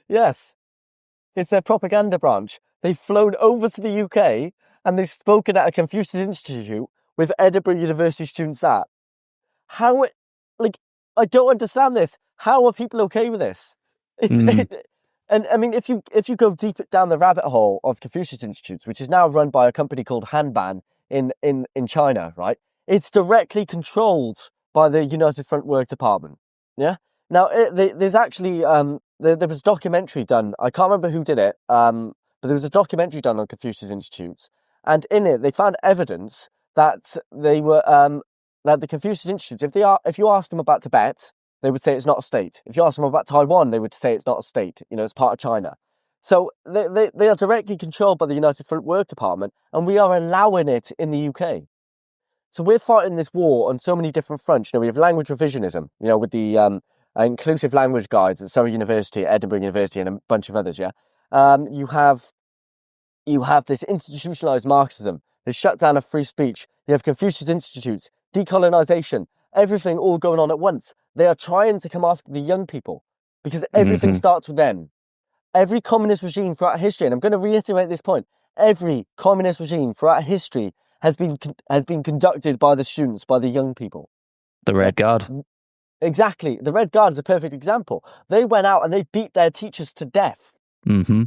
Yes. It's their propaganda branch. They've flown over to the UK and they've spoken at a Confucius Institute with Edinburgh University students at. I don't understand this. How are people okay with this? And I mean, if you go deep down the rabbit hole of Confucius Institutes, which is now run by a company called Hanban, in China, right? It's directly controlled by the United Front Work Department. Yeah. Now, there's actually there was a documentary done. I can't remember who did it, but there was a documentary done on Confucius Institutes, and in it they found evidence that they were that the Confucius Institutes, if you asked them about Tibet, they would say it's not a state. If you ask them about Taiwan, they would say it's not a state. It's part of China. So they are directly controlled by the United Front Work Department, and we are allowing it in the UK. So we're fighting this war on so many different fronts. We have language revisionism, with the inclusive language guides at Surrey University, Edinburgh University, and a bunch of others. Yeah, you have this institutionalized Marxism, the shutdown of free speech. You have Confucius Institutes, decolonization, everything all going on at once. They are trying to come after the young people because everything starts with them. Every communist regime throughout history, and I'm going to reiterate this point, every communist regime throughout history has been conducted by the students, by the young people. The Red Guard. Exactly. The Red Guard is a perfect example. They went out and they beat their teachers to death. Mm-hmm.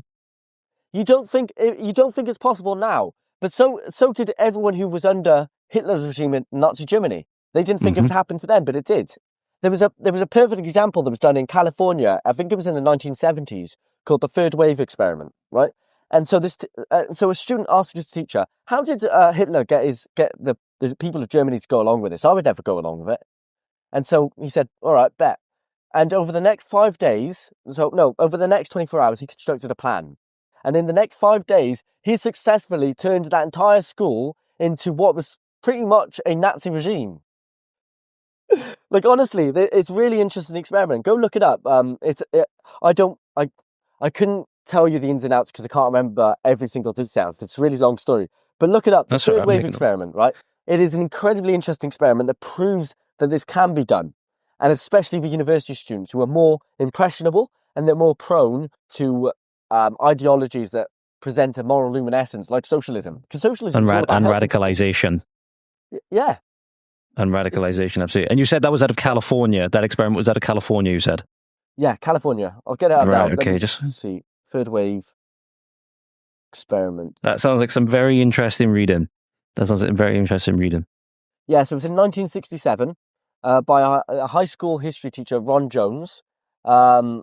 You don't think it's possible now, but so did everyone who was under Hitler's regime in Nazi Germany. They didn't think it would happen to them, but it did. There was a perfect example that was done in California. I think it was in the 1970s, called the third wave experiment, right? And so so a student asked his teacher, "How did Hitler get the people of Germany to go along with this? I would never go along with it." And so he said, "All right, bet." And over the next 5 days, over the next 24 hours, he constructed a plan. And in the next 5 days, he successfully turned that entire school into what was pretty much a Nazi regime. Like, honestly, it's a really interesting experiment. Go look it up. I couldn't tell you the ins and outs because I can't remember every single detail. It's a really long story. But look it up. The third wave experiment, right? It is an incredibly interesting experiment that proves that this can be done. And especially with university students who are more impressionable and they're more prone to ideologies that present a moral luminescence like socialism. Because socialism and radicalization. Yeah. And radicalization, absolutely. And you said that was out of California. That experiment was out of California, you said? Yeah, California. I'll get it out now. Okay, just see. Third wave experiment. That sounds like some very interesting reading. Yeah, so it was in 1967 by a high school history teacher, Ron Jones. Yeah,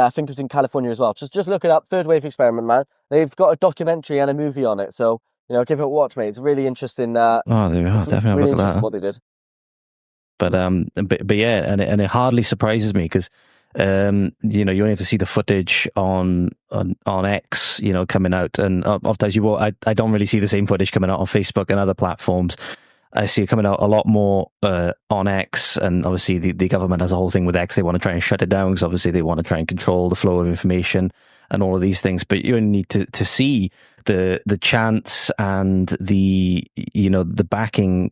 I think it was in California as well. Just look it up. Third wave experiment, man. They've got a documentary and a movie on it. So, give it a watch, mate. It's really interesting. There we are. Definitely really look at that. What they did. But yeah, and it hardly surprises me because you only have to see the footage on X, coming out, and oftentimes I don't really see the same footage coming out on Facebook and other platforms. I see it coming out a lot more on X, and obviously the government has a whole thing with X. They want to try and shut it down because obviously they want to try and control the flow of information and all of these things. But you only need to see the chants and the backing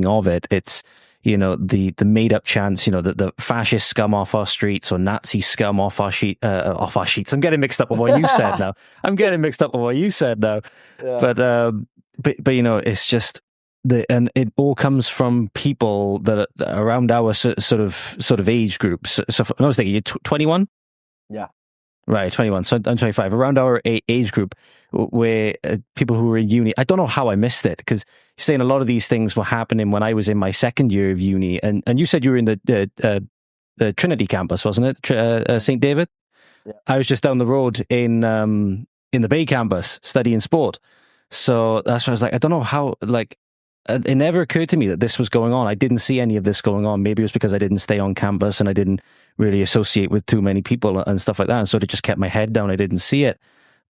of it. It's the made up chants, the fascist scum off our streets or Nazi scum off our sheets. I'm getting mixed up with what you said now. Yeah. But it's just and it all comes from people that are around our sort of age groups. So I was thinking, you're 21? Yeah. Right, 21. So I'm 25. Around our age group, where people who were in uni, I don't know how I missed it, because you're saying a lot of these things were happening when I was in my second year of uni, and you said you were in the Trinity campus, wasn't it? St. David? Yeah. I was just down the road in the Bay campus studying sport. So that's why I was like, I don't know how, it never occurred to me that this was going on. I didn't see any of this going on. Maybe it was because I didn't stay on campus and I didn't really associate with too many people and stuff like that. And so I just kept my head down. I didn't see it.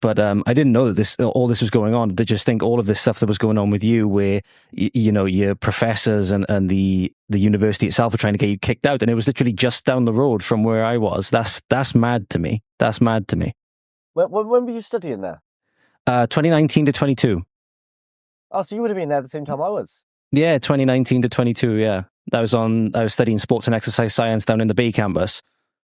But I didn't know that all this was going on. I just think all of this stuff that was going on with you, where your professors and the university itself are trying to get you kicked out, and it was literally just down the road from where I was. That's mad to me. That's mad to me. When were you studying there? 2019 to 22. Oh, so you would have been there at the same time I was? Yeah, 2019 to 22, yeah. I was studying sports and exercise science down in the Bay campus.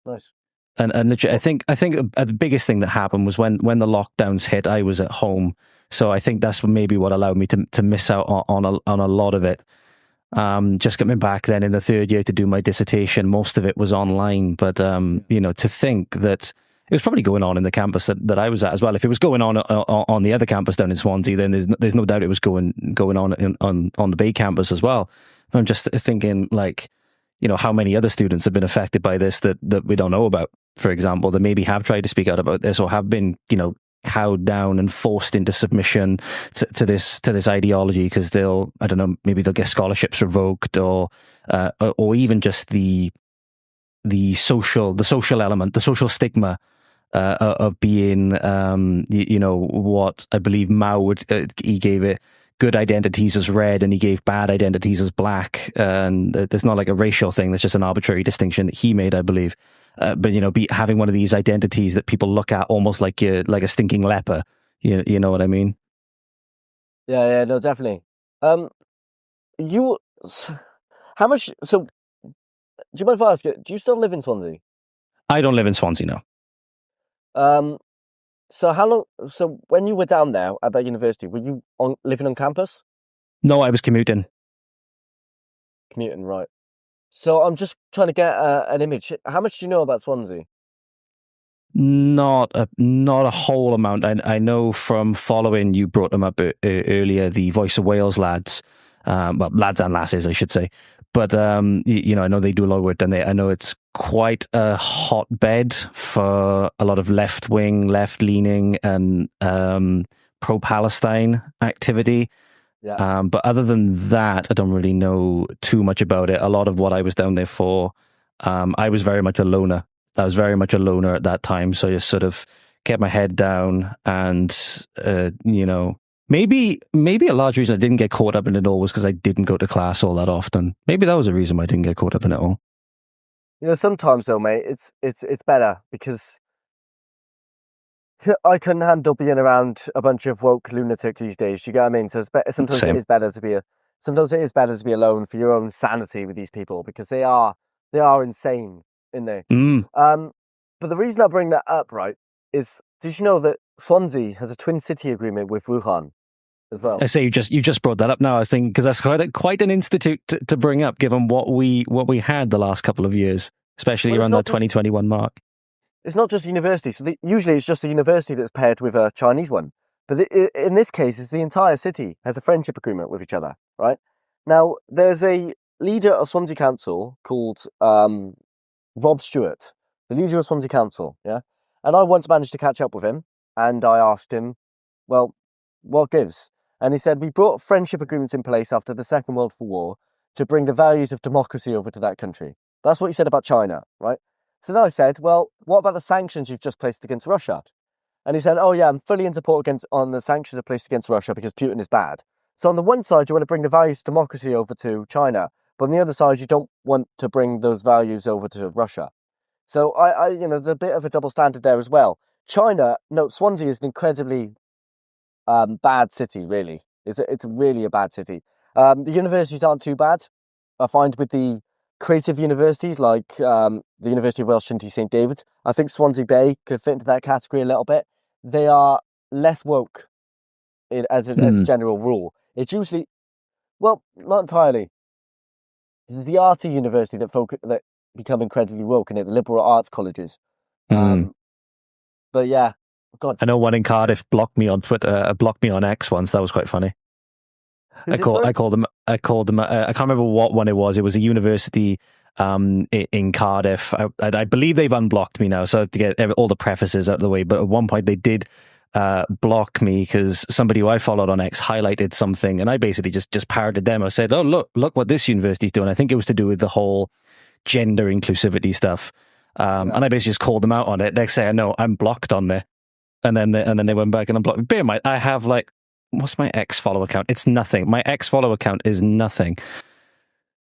Nice. And literally, I think the biggest thing that happened was when the lockdowns hit, I was at home. So I think that's maybe what allowed me to miss out on a lot of it. Just coming back then in the third year to do my dissertation, most of it was online. But, to think that It was probably going on in the campus that I was at as well. If it was going on the other campus down in Swansea, then there's no doubt it was going on the Bay campus as well. I'm just thinking, like, you know, how many other students have been affected by this that we don't know about, for example, that maybe have tried to speak out about this or have been, you know, cowed down and forced into submission to this ideology because I don't know, maybe they'll get scholarships revoked or even just the social element, the social stigma of being, you know, what I believe Mao he gave it good identities as red and he gave bad identities as black. And there's not like a racial thing. There's just an arbitrary distinction that he made, I believe. But, you know, having one of these identities that people look at almost like a stinking leper. You know what I mean? Yeah, no, definitely. How much, so, do you mind if I ask you, do you still live in Swansea? I don't live in Swansea, no. So when you were down there at that university, were you living on campus? No, I was commuting. Commuting, right. So I'm just trying to get an image. How much do you know about Swansea? Not a whole amount. I know from following, you brought them up earlier, the Voice of Wales lads, well, lads and lasses, I should say. But you know, I know they do a lot of work, and I know it's quite a hotbed for a lot of left-wing, left-leaning, and pro-Palestine activity. Yeah. But other than that, I don't really know too much about it. A lot of what I was down there for, I was very much a loner. I was very much a loner at that time, so I just sort of kept my head down, and you know, maybe a large reason I didn't get caught up in it all was because I didn't go to class all that often. Maybe that was a reason why I didn't get caught up in it all. You know, sometimes though, mate, it's better because I couldn't handle being around a bunch of woke lunatics these days. You get what I mean? So sometimes Same. it is better to be alone for your own sanity with these people because they are insane, in there. But the reason I bring that up, right, is did you know that Swansea has a twin city agreement with Wuhan as well? I say you just brought that up now. I was thinking because that's quite an institute to bring up, given what we had the last couple of years, especially around that 2021 mark. It's not just a university. So usually it's just a university that's paired with a Chinese one. But in this case, it's the entire city has a friendship agreement with each other, right? Now, there's a leader of Swansea Council called Rob Stewart, the leader of Swansea Council, yeah? And I once managed to catch up with him, and I asked him, well, what gives? And he said, we brought friendship agreements in place after the Second World War to bring the values of democracy over to that country. That's what he said about China, right? So then I said, well, what about the sanctions you've just placed against Russia? And he said, oh yeah, I'm fully in support on the sanctions I've placed against Russia because Putin is bad. So on the one side, you want to bring the values of democracy over to China, but on the other side, you don't want to bring those values over to Russia. So I you know, there's a bit of a double standard there as well. Swansea is an incredibly bad city, really. It's really a bad city. The universities aren't too bad. I find with the creative universities like the University of Wales, Trinity St David's, I think Swansea Bay could fit into that category a little bit. They are less woke as a general rule. It's usually, well, not entirely. It's the arty university that become incredibly woke, and the liberal arts colleges. But yeah, God. I know one in Cardiff blocked me on Twitter, blocked me on X once. That was quite funny. I called them. I can't remember what one it was. It was a university in Cardiff. I believe they've unblocked me now, so to get all the prefaces out of the way. But at one point they did block me because somebody who I followed on X highlighted something, and I basically just parroted them. I said, "Oh, look what this university's doing." I think it was to do with the whole gender inclusivity stuff. And I basically just called them out on it. They say, "I know I'm blocked on there," and then they went back and unblocked me. Bear in mind, I have like, what's my X follow account? It's nothing. My X follow account is nothing.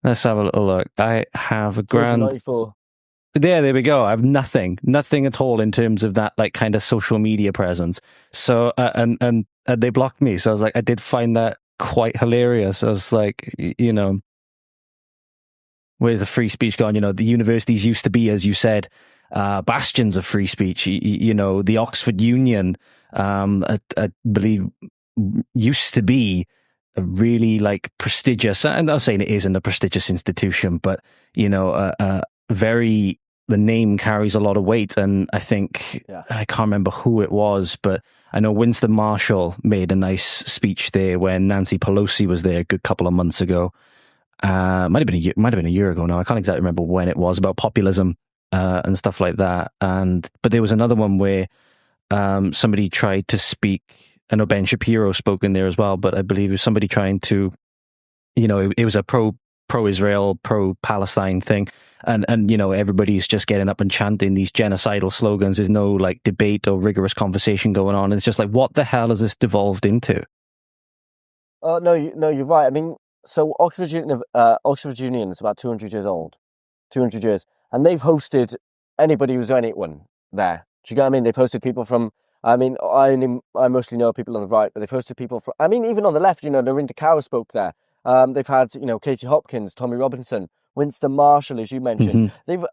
Let's have a little look. I have a grand. 94. There we go. I have nothing at all in terms of that like kind of social media presence. So and they blocked me. So I was like, I did find that quite hilarious. I was like, you know, where's the free speech gone? You know, the universities used to be, as you said, bastions of free speech. You know, the Oxford Union, I believe, used to be a really like prestigious, and I'm not saying it isn't a prestigious institution, but you know, very the name carries a lot of weight. And I think, I can't remember who it was, but I know Winston Marshall made a nice speech there when Nancy Pelosi was there a good couple of months ago. Might have been a year ago now. I can't exactly remember when it was, about populism and stuff like that. But there was another one where somebody tried to speak. I know Ben Shapiro spoke in there as well, but I believe it was somebody trying to, it was a pro-Israel, pro-Palestine thing. And everybody's just getting up and chanting these genocidal slogans. There's no like debate or rigorous conversation going on. And it's just like, what the hell has this devolved into? No, you're right. I mean, so Oxford Union is about 200 years old, 200 years. And they've hosted anybody who's anyone there. Do you get what I mean? They've hosted people from, I mostly know people on the right, but they've hosted people from, even on the left, Narinda Kaur spoke there. They've had, Katie Hopkins, Tommy Robinson, Winston Marshall, as you mentioned. They've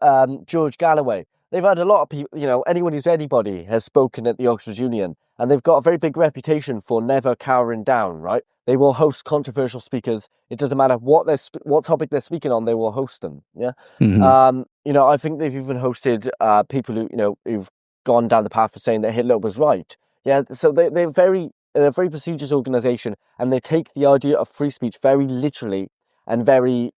George Galloway. They've had a lot of people, anyone who's anybody has spoken at the Oxford Union, and they've got a very big reputation for never cowering down, right? They will host controversial speakers. It doesn't matter what topic they're speaking on, they will host them. Yeah. I think they've even hosted people who've gone down the path of saying that Hitler was right. Yeah. So they're a very prestigious organisation, and they take the idea of free speech very literally and very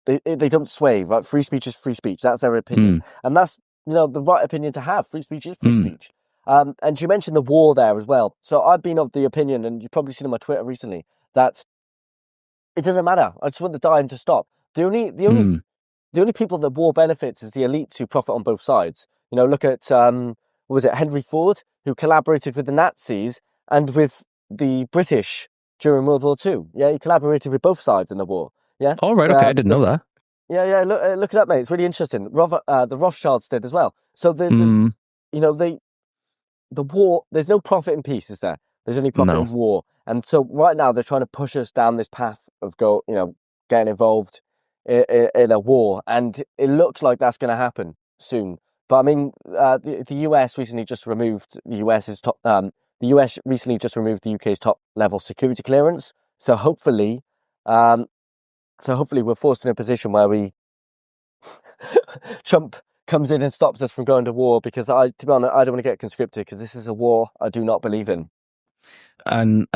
they don't sway, right? Free speech is free speech. That's their opinion. And that's, the right opinion to have. Free speech is free speech. And you mentioned the war there as well. So I've been of the opinion, and you've probably seen on my Twitter recently, that it doesn't matter. I just want the dying to stop. The only people that war benefits is the elites who profit on both sides. Look at, Henry Ford, who collaborated with the Nazis and with the British during World War II. Yeah, he collaborated with both sides in the war. Yeah. All right. Okay, I didn't know that. Yeah. Look it up, mate. It's really interesting. The Rothschilds did as well. So the war. There's no profit in peace, is there? There's only profit in war. And so right now they're trying to push us down this path of getting involved in a war, and it looks like that's going to happen soon. But the US recently just removed the US recently just removed the UK's top level security clearance. So hopefully we're forced in a position where Trump comes in and stops us from going to war, because to be honest, I don't want to get conscripted, because this is a war I do not believe in. And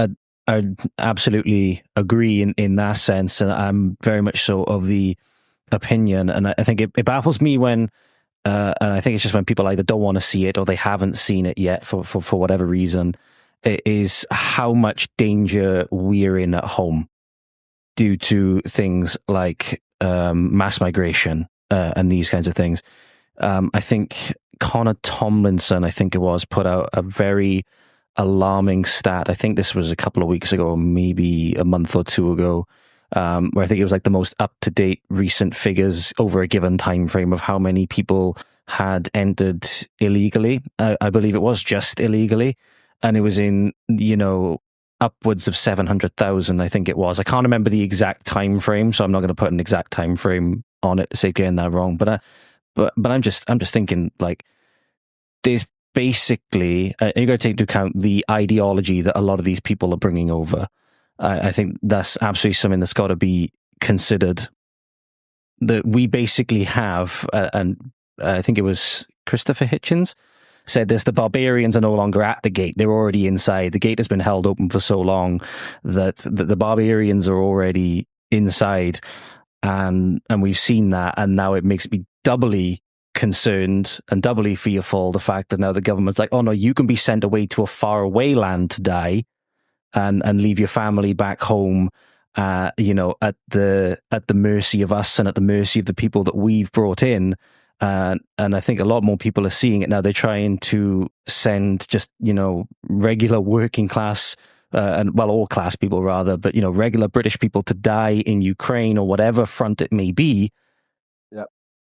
I absolutely agree in that sense, and I'm very much so of the opinion, and I think it baffles me when, and I think it's just when people either don't want to see it or they haven't seen it yet for whatever reason, it is how much danger we're in at home due to things like mass migration and these kinds of things. I think Connor Tomlinson, put out a very alarming stat. I think this was a couple of weeks ago, maybe a month or two ago, where I think it was like the most up-to-date recent figures over a given time frame of how many people had entered illegally. I believe it was just illegally, and it was in, upwards of 700,000, I think it was. I can't remember the exact time frame, so I'm not going to put an exact time frame on it to say getting that wrong. But I'm just thinking, like, there's basically you got to take into account the ideology that a lot of these people are bringing over. I think that's absolutely something that's got to be considered. That we basically have, and I think it was Christopher Hitchens said this: the barbarians are no longer at the gate; they're already inside. The gate has been held open for so long that the barbarians are already inside, and we've seen that, and now it makes me doubly concerned and doubly fearful, the fact that now the government's like, oh no, you can be sent away to a faraway land to die and leave your family back home, at the mercy of us and at the mercy of the people that we've brought in. And I think a lot more people are seeing it now. They're trying to send just, regular working class, all class people rather, but, regular British people to die in Ukraine or whatever front it may be,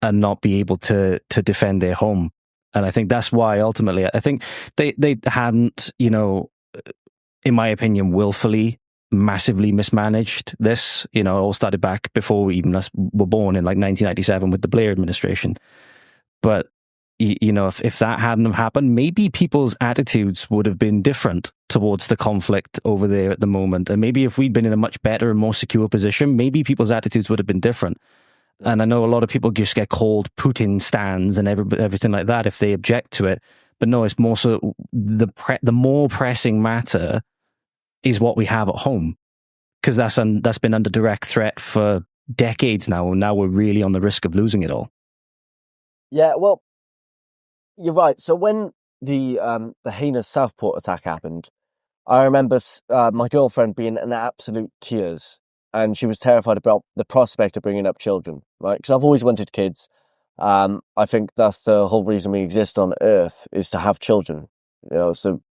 and not be able to defend their home. And I think that's why ultimately, I think they hadn't, in my opinion, willfully, massively mismanaged this. It all started back before we even were born in like 1997 with the Blair administration. But, if that hadn't have happened, maybe people's attitudes would have been different towards the conflict over there at the moment. And maybe if we'd been in a much better and more secure position, maybe people's attitudes would have been different. And I know a lot of people just get called Putin stans and everything like that if they object to it. But no, it's more so the more pressing matter is what we have at home, because that's been under direct threat for decades now. And now we're really on the risk of losing it all. Yeah, well, you're right. So when the heinous Southport attack happened, I remember my girlfriend being in absolute tears, and she was terrified about the prospect of bringing up children, right? Because I've always wanted kids. I think that's the whole reason we exist on Earth, is to have children, so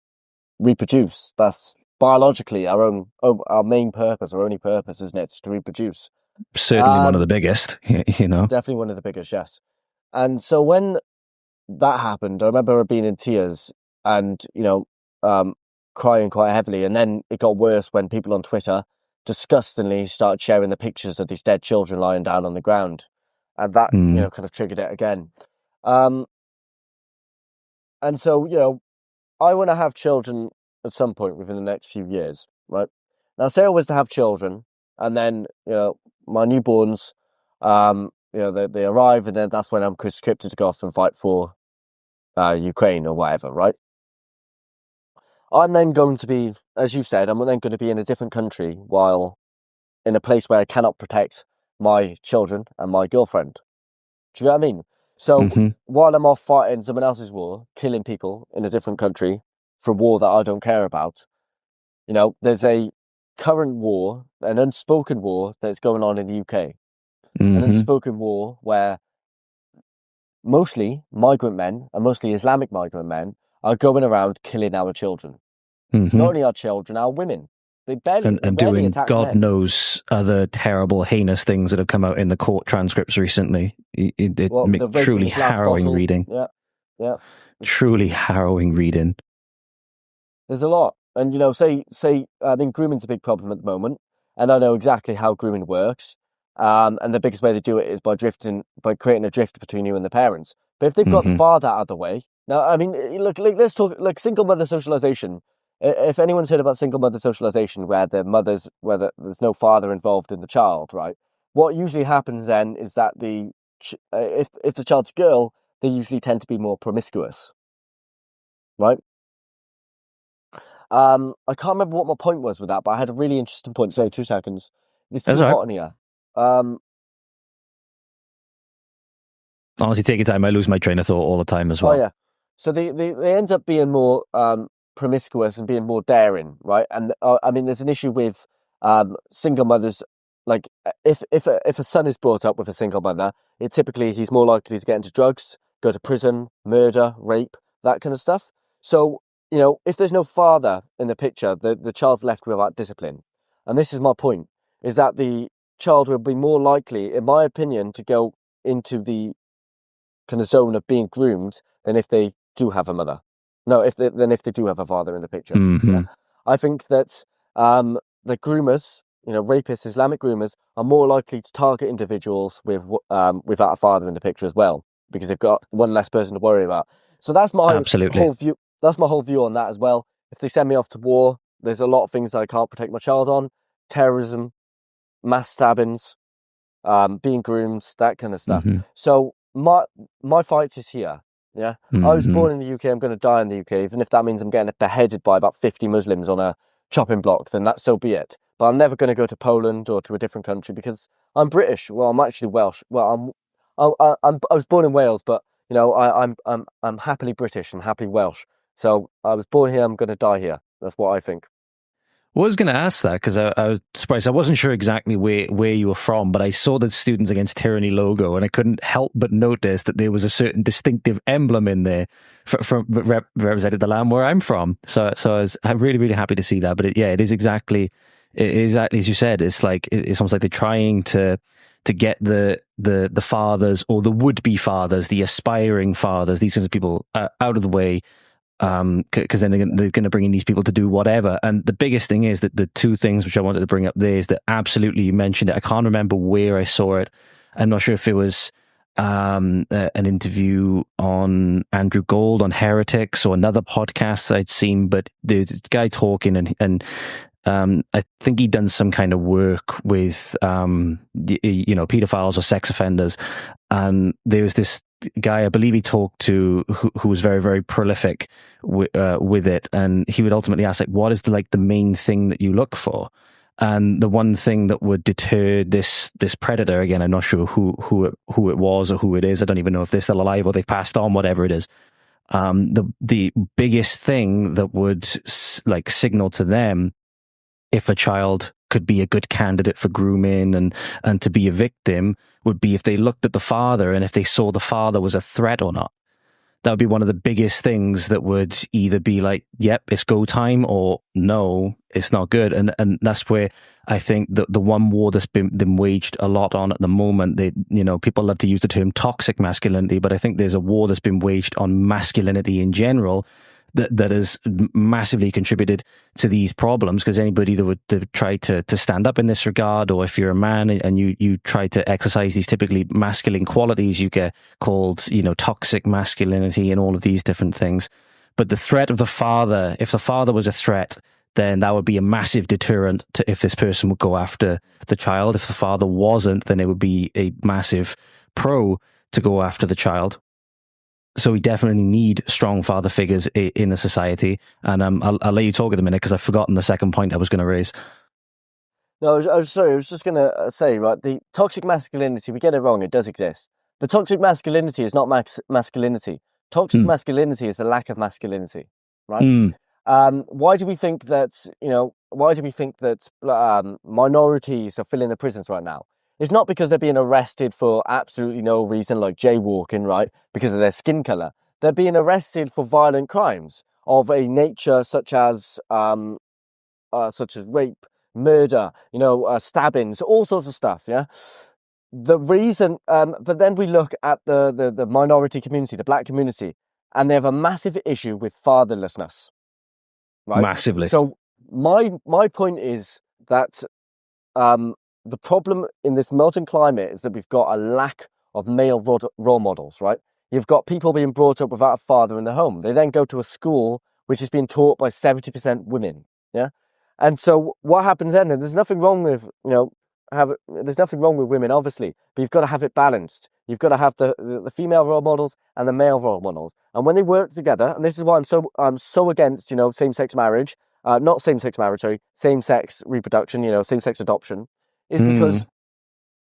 reproduce. That's biologically our main purpose, our only purpose, isn't it? It's to reproduce. Certainly one of the biggest, Definitely one of the biggest, yes. And so when that happened, I remember her being in tears and, crying quite heavily. And then it got worse when people on Twitter disgustingly started sharing the pictures of these dead children lying down on the ground. And that, kind of triggered it again. And so, I want to have children at some point within the next few years, right? Now, say I was to have children, and then, my newborns, they arrive, and then that's when I'm conscripted to go off and fight for Ukraine or whatever, right? I'm then going to be, as you've said, I'm then going to be in a different country while in a place where I cannot protect my children and my girlfriend. Do you know what I mean? So while I'm off fighting someone else's war, killing people in a different country for a war that I don't care about, there's a current war, an unspoken war that's going on in the UK. An unspoken war where mostly migrant men, and mostly Islamic migrant men, are going around killing our children. Not only our children, our women. They barely doing attack God men. knows other terrible, heinous things that have come out in the court transcripts recently. Truly harrowing reading. Yeah. Truly harrowing reading. There's a lot. And, grooming's a big problem at the moment. And I know exactly how grooming works. And the biggest way they do it is by creating a drift between you and the parents. But if they've got the father out of the way, now, I mean, look, let's talk like single mother socialization. If anyone's heard about single mother socialization, where there's no father involved in the child, right? What usually happens then is that if the child's a girl, they usually tend to be more promiscuous, right? I can't remember what my point was with that, but I had a really interesting point. Sorry, 2 seconds. It's too hot in here. Honestly, take your time. I lose my train of thought all the time as well. Oh yeah. So they end up being more promiscuous and being more daring, right? And there's an issue with single mothers. Like if a son is brought up with a single mother, he's more likely to get into drugs, go to prison, murder, rape, that kind of stuff. So if there's no father in the picture, the child's left without discipline. And this is my point: is that the child will be more likely, in my opinion, to go into the kind of zone of being groomed than if they do have a mother. No, if they do have a father in the picture. Yeah. I think that the groomers, rapists, Islamic groomers, are more likely to target individuals without a father in the picture as well, because they've got one less person to worry about. So that's my whole view. That's my whole view on that as well. If they send me off to war, there's a lot of things that I can't protect my child on: terrorism, mass stabbings, being groomed, that kind of stuff. So my fight is here. Yeah, I was born in the UK. I'm going to die in the UK, even if that means I'm getting beheaded by about 50 Muslims on a chopping block. Then so be it. But I'm never going to go to Poland or to a different country because I'm British. Well, I'm actually Welsh. Well, I was born in Wales, but I'm happily British and happily Welsh. So I was born here. I'm going to die here. That's what I think. I was going to ask that because I was surprised. I wasn't sure exactly where you were from, but I saw the Students Against Tyranny logo, and I couldn't help but notice that there was a certain distinctive emblem in there represented the land where I'm from. So I'm really, really happy to see that. But it is exactly as you said. It's like it's almost like they're trying to get the fathers or the would-be fathers, the aspiring fathers, these kinds of people out of the way. Because then they're going to bring in these people to do whatever. And the biggest thing is that the two things which I wanted to bring up there is that absolutely you mentioned it. I can't remember where I saw it. I'm not sure if it was an interview on Andrew Gold on Heretics or another podcast I'd seen, but the guy talking and I think he'd done some kind of work with, pedophiles or sex offenders. And there was this guy, I believe he talked to, who was very, very prolific with it. And he would ultimately ask, like, what is the main thing that you look for? And the one thing that would deter this predator, again, I'm not sure who it was or who it is. I don't even know if they're still alive or they've passed on, whatever it is. The biggest thing that would signal to them if a child could be a good candidate for grooming and to be a victim would be if they looked at the father and if they saw the father was a threat or not. That would be one of the biggest things that would either be like, yep, it's go time, or no, it's not good. And that's where I think that the one war that's been waged a lot on at the moment, people love to use the term toxic masculinity, but I think there's a war that's been waged on masculinity in general that has massively contributed to these problems, because anybody that would try to stand up in this regard, or if you're a man and you try to exercise these typically masculine qualities, you get called, toxic masculinity and all of these different things. But the threat of the father, if the father was a threat, then that would be a massive deterrent to if this person would go after the child. If the father wasn't, then it would be a massive pro to go after the child. So we definitely need strong father figures in the society. And I'll let you talk in a minute because I've forgotten the second point I was going to raise. No, I was sorry. I was just going to say, right, the toxic masculinity, we get it wrong. It does exist. But toxic masculinity is not masculinity. Toxic masculinity is a lack of masculinity, right? Why do we think that, minorities are filling the prisons right now? It's not because they're being arrested for absolutely no reason, like jaywalking, right? Because of their skin color. They're being arrested for violent crimes of a nature such as rape, murder, stabbings, all sorts of stuff. Yeah. The reason, but then we look at the minority community, the black community, and they have a massive issue with fatherlessness. Right? Massively. So my point is that the problem in this modern climate is that we've got a lack of male role models, right? You've got people being brought up without a father in the home. They then go to a school which is being taught by 70% women, yeah? And so what happens then, and there's nothing wrong with, there's nothing wrong with women, obviously, but you've got to have it balanced. You've got to have the female role models and the male role models. And when they work together, and this is why I'm so against, same-sex marriage, not same-sex marriage, sorry, same-sex reproduction, same-sex adoption, is because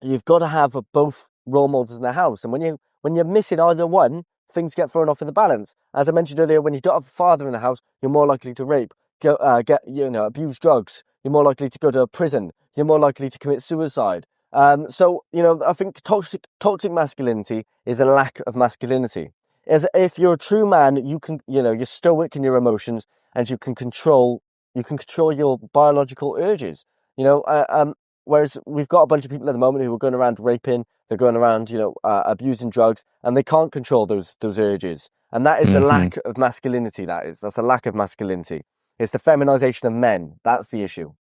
you've got to have both role models in the house. And when you're missing either one, things get thrown off in the balance. As I mentioned earlier, when you don't have a father in the house, you're more likely to rape, abuse drugs. You're more likely to go to a prison. You're more likely to commit suicide. So I think toxic masculinity is a lack of masculinity. As if you're a true man, you can, you're stoic in your emotions and you can control your biological urges. Whereas we've got a bunch of people at the moment who are going around raping, they're going around, abusing drugs, and they can't control those urges. And that is the lack of masculinity, that's a lack of masculinity. It's the feminization of men. That's the issue.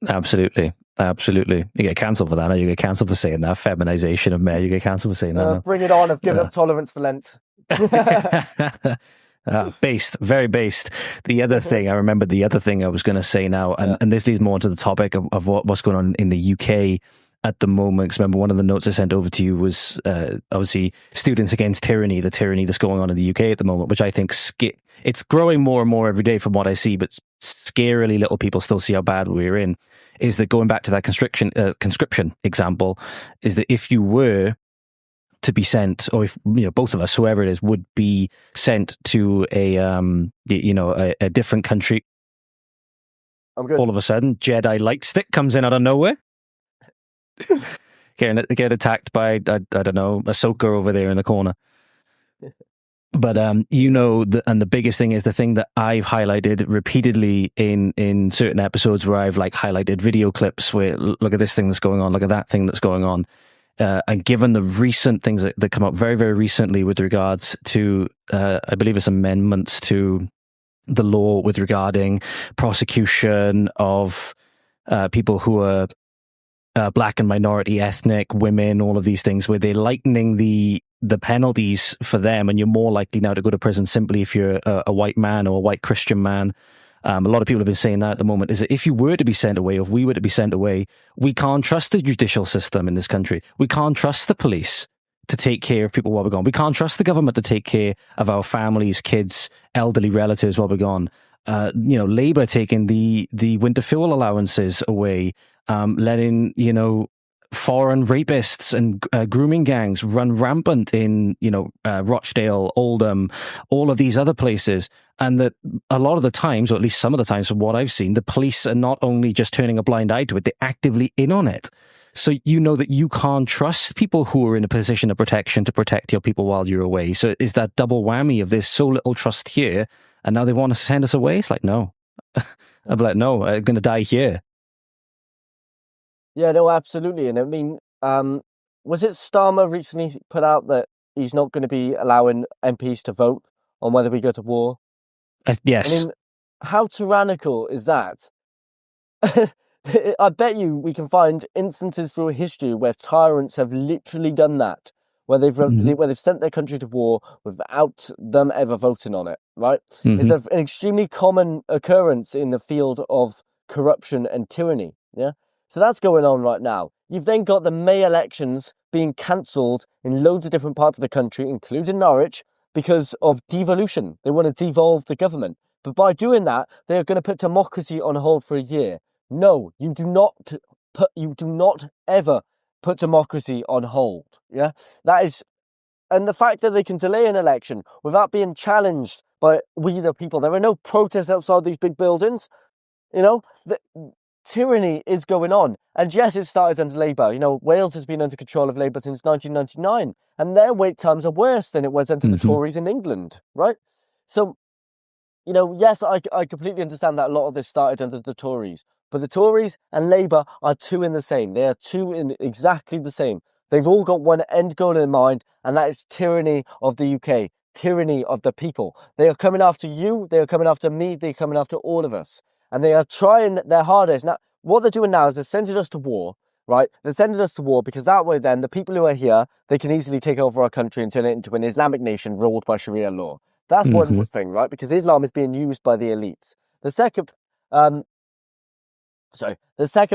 Absolutely. You get cancelled for that. You get cancelled for saying that. Feminization of men. You get cancelled for saying that. No. Bring it on. I've given up tolerance for Lent. Based, very based. The other thing I was going to say now, and this leads more to the topic of what's going on in the UK at the moment. Because remember, one of the notes I sent over to you was obviously Students Against Tyranny, the tyranny that's going on in the UK at the moment, which I think it's growing more and more every day from what I see, but scarily little people still see how bad we're in. Is that going back to that conscription example, is that if you were to be sent, or if both of us, whoever it is, would be sent to a different country, I'm good. All of a sudden, Jedi light stick comes in out of nowhere. Get attacked by, I don't know, Ahsoka over there in the corner. But and the biggest thing is the thing that I've highlighted repeatedly in certain episodes where I've highlighted video clips where look at this thing that's going on, look at that thing that's going on. And given the recent things that come up very, very recently with regards to, I believe it's amendments to the law with regarding prosecution of people who are black and minority ethnic, women, all of these things, where they're lightening the penalties for them, and you're more likely now to go to prison simply if you're a white man or a white Christian man. a lot of people have been saying that at the moment, is that if you were to be sent away, or if we were to be sent away, we can't trust the judicial system in this country. We can't trust the police to take care of people while we're gone. We can't trust the government to take care of our families, kids, elderly relatives while we're gone. Labour taking the winter fuel allowances away, letting, foreign rapists and grooming gangs run rampant in, Rochdale, Oldham, all of these other places. And that a lot of the times, or at least some of the times from what I've seen, the police are not only just turning a blind eye to it, they're actively in on it. So you know that you can't trust people who are in a position of protection to protect your people while you're away. So it's that double whammy of there's so little trust here, and now they want to send us away. It's like, no. I'm like, no, I'm going to die here. Yeah, no, absolutely. And I mean, was it Starmer recently put out that he's not going to be allowing MPs to vote on whether we go to war? Yes. I mean, how tyrannical is that? I bet you we can find instances through history where tyrants have literally done that, where they've sent their country to war without them ever voting on it, right? It's an extremely common occurrence in the field of corruption and tyranny, yeah? So that's going on right now. You've then got the May elections being cancelled in loads of different parts of the country, including Norwich, because of devolution. They want to devolve the government. But by doing that, they are going to put democracy on hold for a year. No, you do not ever put democracy on hold. Yeah, that is, and the fact that they can delay an election without being challenged by we the people. There are no protests outside these big buildings. The tyranny is going on, and yes, it started under Labour. Wales has been under control of Labour since 1999, and their wait times are worse than it was under the Tories in England, right? So, yes, I completely understand that a lot of this started under the Tories. But the Tories and Labour are two in the same. They are two in exactly the same. They've all got one end goal in mind, and that is tyranny of the UK, tyranny of the people. They are coming after you, they are coming after me, they're coming after all of us. And they are trying their hardest. Now, what they're doing now is they're sending us to war, right? They're sending us to war because that way then the people who are here, they can easily take over our country and turn it into an Islamic nation ruled by Sharia law. That's one thing, right? Because Islam is being used by the elites. The second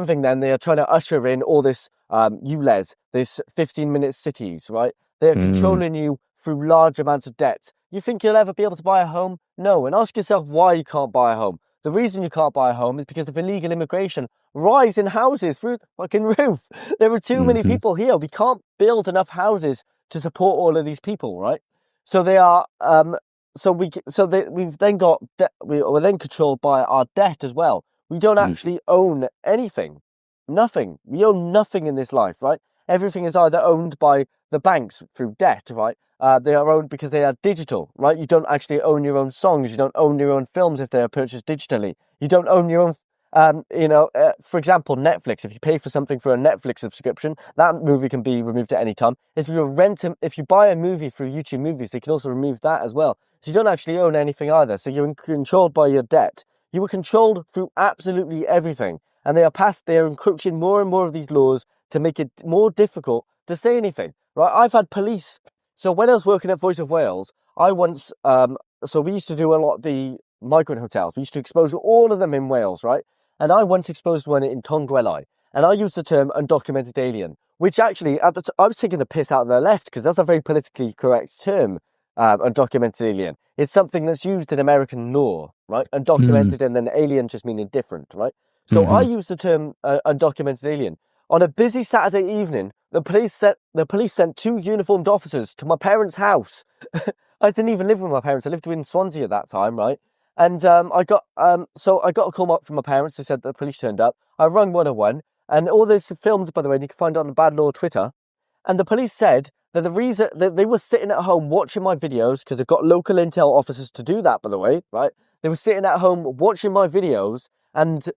thing then, they are trying to usher in all this ULEZ, this 15-minute cities, right? They are controlling you through large amounts of debt. You think you'll ever be able to buy a home? No. And ask yourself why you can't buy a home. The reason you can't buy a home is because of illegal immigration. Rise in houses through the fucking roof. There are too many people here. We can't build enough houses to support all of these people, right? So they are... we've then got... we're then controlled by our debt as well. We don't actually own anything. Nothing. We own nothing in this life, right? Everything is either owned by the banks through debt, right? They are owned because they are digital, right? You don't actually own your own songs. You don't own your own films if they are purchased digitally. You don't own your own, for example, Netflix. If you pay for something for a Netflix subscription, that movie can be removed at any time. If you buy a movie through YouTube Movies, they can also remove that as well. So you don't actually own anything either. So you're controlled by your debt. You were controlled through absolutely everything. And they are encroaching more and more of these laws to make it more difficult to say anything, right? I've had police. So when I was working at Voice of Wales, I once, so we used to do a lot of the migrant hotels. We used to expose all of them in Wales, right? And I once exposed one in Tongwelai. And I used the term undocumented alien, which actually, I was taking the piss out of the left because that's a very politically correct term, undocumented alien. It's something that's used in American law, right? Undocumented and then alien just meaning different, right? So I use the term undocumented alien. On a busy Saturday evening, the police sent 2 uniformed officers to my parents' house. I didn't even live with my parents. I lived in Swansea at that time, right? And I got a call up from my parents. They said the police turned up. I rang 101, and all this is filmed, by the way, and you can find it on the Bad Law Twitter. And the police said that the reason that they were sitting at home watching my videos, because they've got local intel officers to do that, by the way, right? They were sitting at home watching my videos, and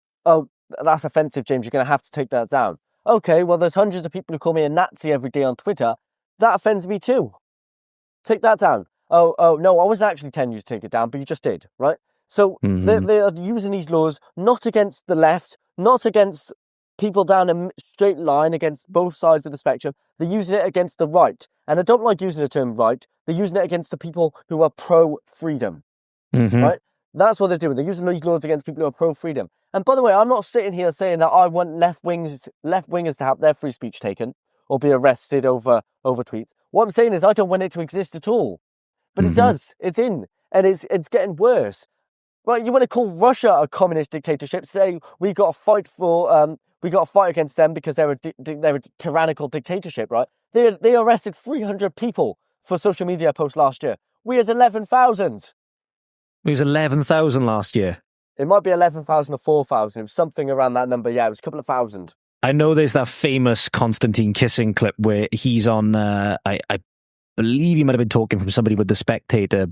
that's offensive, James. You're going to have to take that down. Okay, well, there's hundreds of people who call me a Nazi every day on Twitter. That offends me too. Take that down. Oh, no, I wasn't actually telling you to take it down, but you just did, right? So they are using these laws not against the left, not against people down a straight line, against both sides of the spectrum. They're using it against the right. And I don't like using the term right. They're using it against the people who are pro-freedom, right? That's what they're doing. They're using these laws against people who are pro-freedom. And by the way, I'm not sitting here saying that I want left-wingers to have their free speech taken or be arrested over tweets. What I'm saying is I don't want it to exist at all. But it does. It's in. And it's getting worse. Right, you want to call Russia a communist dictatorship, say we got to fight against them because they're a tyrannical dictatorship, right? They arrested 300 people for social media posts last year. We had 11,000. It was 11,000 last year. It might be 11,000 or 4,000. It was something around that number. Yeah, it was a couple of thousand. I know there's that famous Konstantin Kissing clip where he's on, I believe he might have been talking from somebody with The Spectator,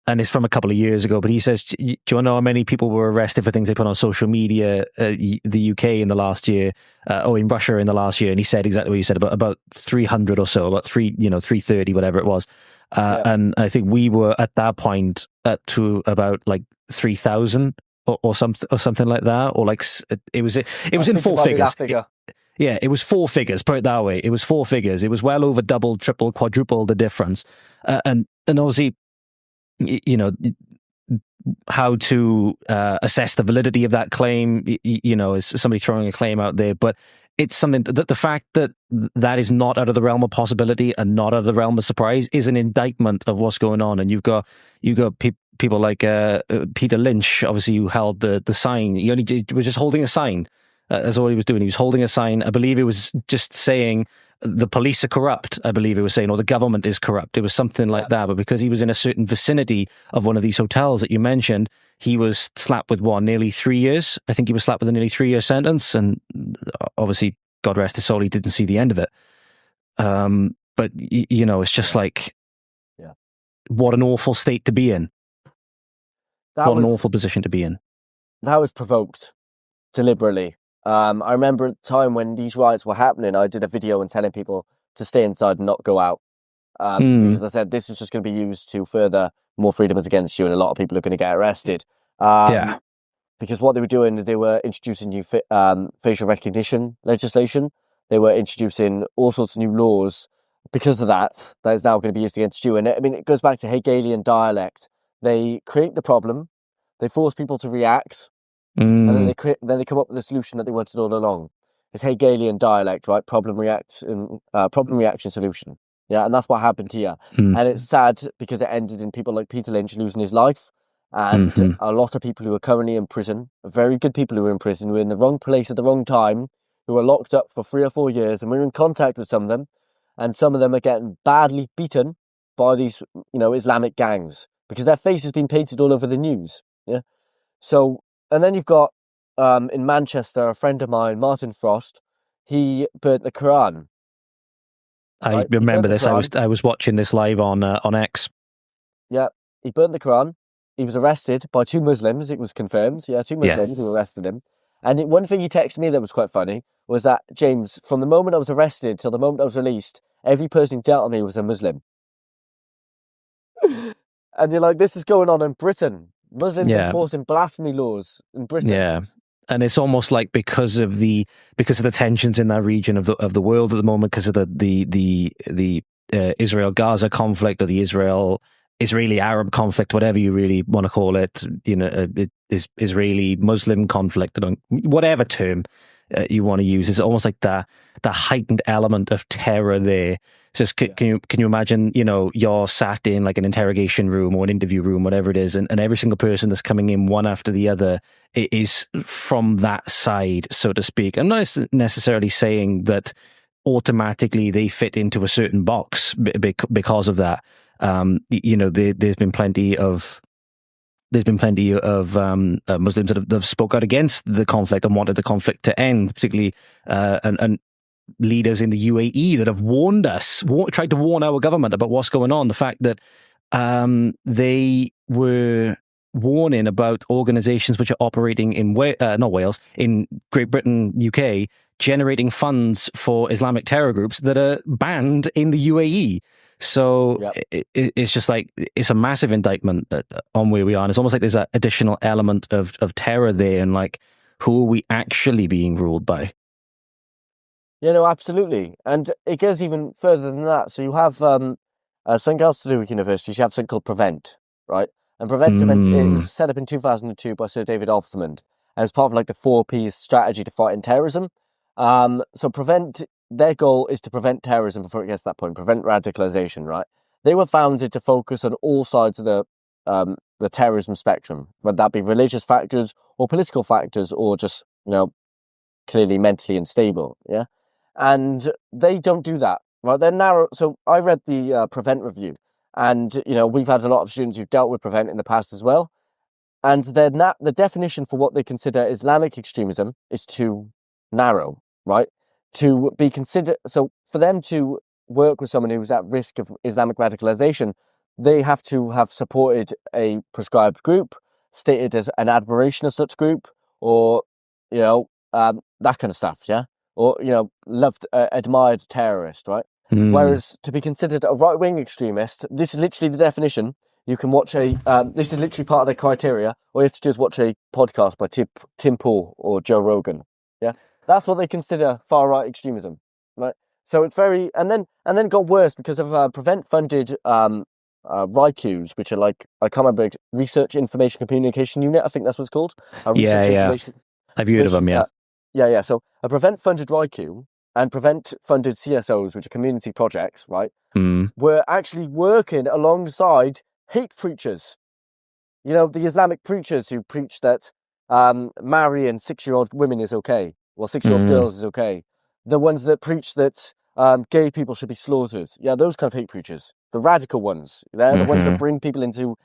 and it's from a couple of years ago, but he says, do you want to know how many people were arrested for things they put on social media, the UK in the last year, or in Russia in the last year? And he said exactly what you said, about 300 or so, about 330, whatever it was. And I think we were at that point up to about like 3,000 or something like that, or like it was in four figures. Yeah, it was four figures, put it that way. It was four figures. It was well over double, triple, quadruple the difference. And obviously, you know, how to assess the validity of that claim, is somebody throwing a claim out there, but it's something that the fact that is not out of the realm of possibility and not out of the realm of surprise is an indictment of what's going on. And you've got people like Peter Lynch, obviously, who held the sign. He was just holding a sign. That's all he was doing. He was holding a sign. I believe it was just saying the police are corrupt. I believe it was saying, or the government is corrupt. It was something like that. But because he was in a certain vicinity of one of these hotels that you mentioned, he was slapped with nearly 3 years. I think he was slapped with a nearly 3-year sentence. And obviously, God rest his soul, he didn't see the end of it. But, it's just like, what an awful state to be in. An awful position to be in. That was provoked deliberately. I remember at the time when these riots were happening, I did a video and telling people to stay inside and not go out. Because I said this is just going to be used to further more freedom is against you, and a lot of people are going to get arrested. Because what they were doing, they were introducing new facial recognition legislation. They were introducing all sorts of new laws because of that is now going to be used against you. And it goes back to Hegelian dialect. They create the problem, they force people to react, and then they come up with a solution that they wanted all along. It's Hegelian dialect, right? Problem reaction solution. Yeah, and that's what happened here. And it's sad because it ended in people like Peter Lynch losing his life, and a lot of people who are currently in prison, very good people who are in prison, who are in the wrong place at the wrong time, who are locked up for 3 or 4 years, and we're in contact with some of them, and some of them are getting badly beaten by these, Islamic gangs because their face has been painted all over the news. Yeah, so. And then you've got, in Manchester, a friend of mine, Martin Frost, he burnt the Quran. I remember this. I was watching this live on X. Yeah, he burnt the Quran. He was arrested by 2 Muslims. It was confirmed. Yeah, 2 Muslims who arrested him. And one thing he texted me that was quite funny was that, James, from the moment I was arrested till the moment I was released, every person who dealt with me was a Muslim. And you're like, this is going on in Britain. Muslims enforcing blasphemy laws in Britain. Yeah, and it's almost like because of the tensions in that region of the world at the moment, because of the Israel-Gaza conflict, or the Israeli-Arab conflict, whatever you really want to call it, it is Israeli-Muslim conflict, whatever term you want to use. It's almost like the heightened element of terror there. Just can you imagine, you're sat in like an interrogation room or an interview room, whatever it is, and every single person that's coming in one after the other is from that side, so to speak. I'm not necessarily saying that automatically they fit into a certain box because of that. There's been plenty of Muslims that have spoke out against the conflict and wanted the conflict to end, particularly and leaders in the UAE that have warned us, tried to warn our government about what's going on. The fact that they were warning about organisations which are operating in in Great Britain, UK, generating funds for Islamic terror groups that are banned in the UAE. So it's just like, it's a massive indictment on where we are. And it's almost like there's an additional element of terror there, and like, who are we actually being ruled by? Yeah, no, absolutely. And it goes even further than that. So you have something else to do with universities. You have something called Prevent, right? And it was set up in 2002 by Sir David Althmond as part of like the 4Ps strategy to fight terrorism. Their goal is to prevent terrorism before it gets to that point, prevent radicalization, right? They were founded to focus on all sides of the terrorism spectrum, whether that be religious factors or political factors or just, clearly mentally unstable, yeah? And they don't do that, right? They're narrow. So I read the Prevent review, and, we've had a lot of students who've dealt with Prevent in the past as well. And the definition for what they consider Islamic extremism is too narrow, right? To be considered, so for them to work with someone who's at risk of Islamic radicalization, they have to have supported a prescribed group, stated as an admiration of such group, or, that kind of stuff, yeah? Or, admired terrorist, right? Whereas to be considered a right-wing extremist, this is literally the definition. You can watch this is literally part of their criteria. All you have to do is watch a podcast by Tim Pool or Joe Rogan, yeah? That's what they consider far-right extremism, right? So it's very... And then it got worse because of Prevent-funded RICUs, which are like, I can't remember, Research Information Communication Unit, I think that's what it's called. Yeah. Have you heard of them, yeah? Yeah. So a Prevent-funded RICU and Prevent-funded CSOs, which are community projects, right, were actually working alongside hate preachers. The Islamic preachers who preach that marrying 6-year-old women is okay. Well, 6-year-old girls is okay. The ones that preach that gay people should be slaughtered. Yeah, those kind of hate preachers. The radical ones. They're the ones that bring people into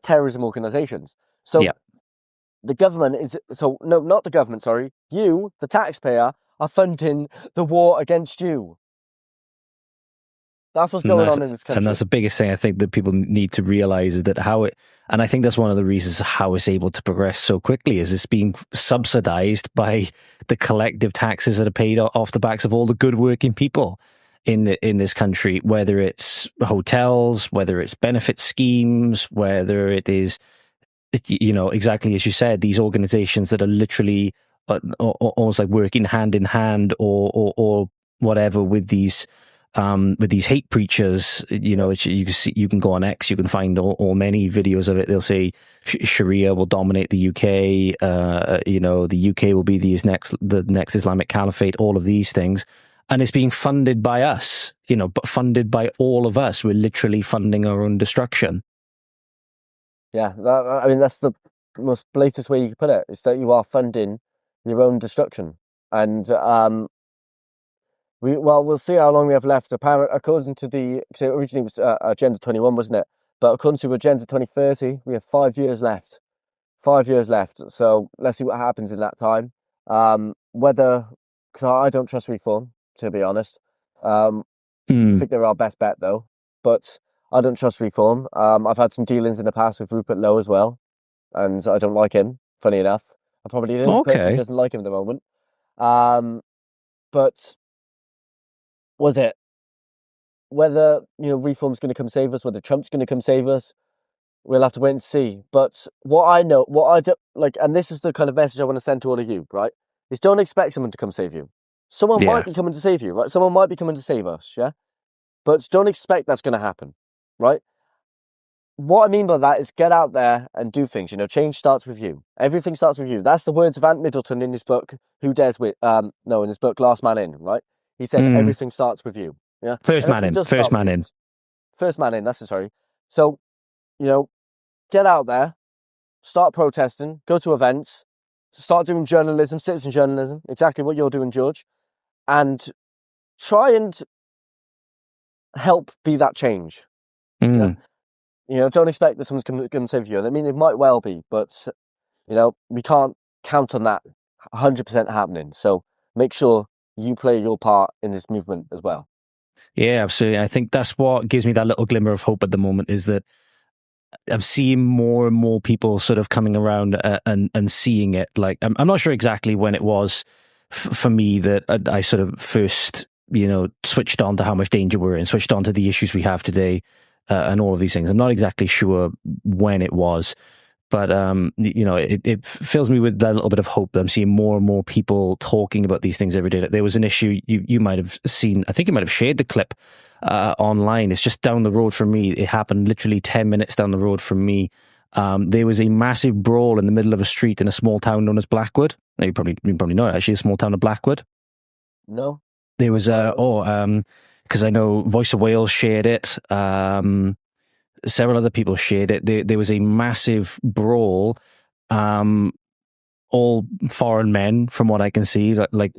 terrorism organizations. So the government is... So, no, not the government, sorry. You, the taxpayer, are funding the war against you. That's what's going on in this country. And that's the biggest thing I think that people need to realize is that and I think that's one of the reasons how it's able to progress so quickly is it's being subsidized by the collective taxes that are paid off the backs of all the good working people in this country, whether it's hotels, whether it's benefit schemes, whether it is, exactly as you said, these organizations that are literally almost like working hand in hand or whatever with these hate preachers. You can go on X, you can find all many videos of it. They'll say Sharia will dominate the UK. The UK will be the next Islamic caliphate. All of these things, and it's being funded by us. But funded by all of us. We're literally funding our own destruction. Yeah, that's the most blatest way you can put it. Is that you are funding your own destruction, and we'll see how long we have left. Apparently, according to so originally it was Agenda 21, wasn't it? But according to Agenda 2030, we have 5 years left. 5 years left. So let's see what happens in that time. Because I don't trust reform, to be honest. I think they're our best bet, though. But I don't trust reform. I've had some dealings in the past with Rupert Lowe as well, and I don't like him, funny enough. I'm probably the only person who doesn't like him at the moment. But was it whether reform's going to come save us, whether Trump's going to come save us? We'll have to wait and see. But what I do, and this is the kind of message I want to send to all of you, right? Is don't expect someone to come save you. Someone might be coming to save you, right? Someone might be coming to save us, yeah. But don't expect that's going to happen, right? What I mean by that is get out there and do things. Change starts with you. Everything starts with you. That's the words of Ant Middleton in his book, in his book, Last Man In, right? He said, everything starts with you. Yeah. First man in. That's it, sorry. So, get out there, start protesting, go to events, start doing journalism, citizen journalism, exactly what you're doing, George, and try and help be that change. Don't expect that someone's going to save you. I mean, it might well be, but, we can't count on that 100% happening. So make sure you play your part in this movement as well. Yeah, absolutely. I think that's what gives me that little glimmer of hope at the moment is that I'm seeing more and more people sort of coming around and seeing it. Like, I'm not sure exactly when it was for me that I sort of first, switched on to how much danger we're in, switched on to the issues we have today and all of these things. I'm not exactly sure when it was. But, it fills me with that little bit of hope that I'm seeing more and more people talking about these things every day. There was an issue you might have seen. I think you might have shared the clip online. It's just down the road from me. It happened literally 10 minutes down the road from me. there was a massive brawl in the middle of a street in a small town known as Blackwood. Now, you probably know it, actually, a small town of Blackwood. No. There was because I know Voice of Wales shared it. Several other people shared it. There was a massive brawl. All foreign men, from what I can see, likely.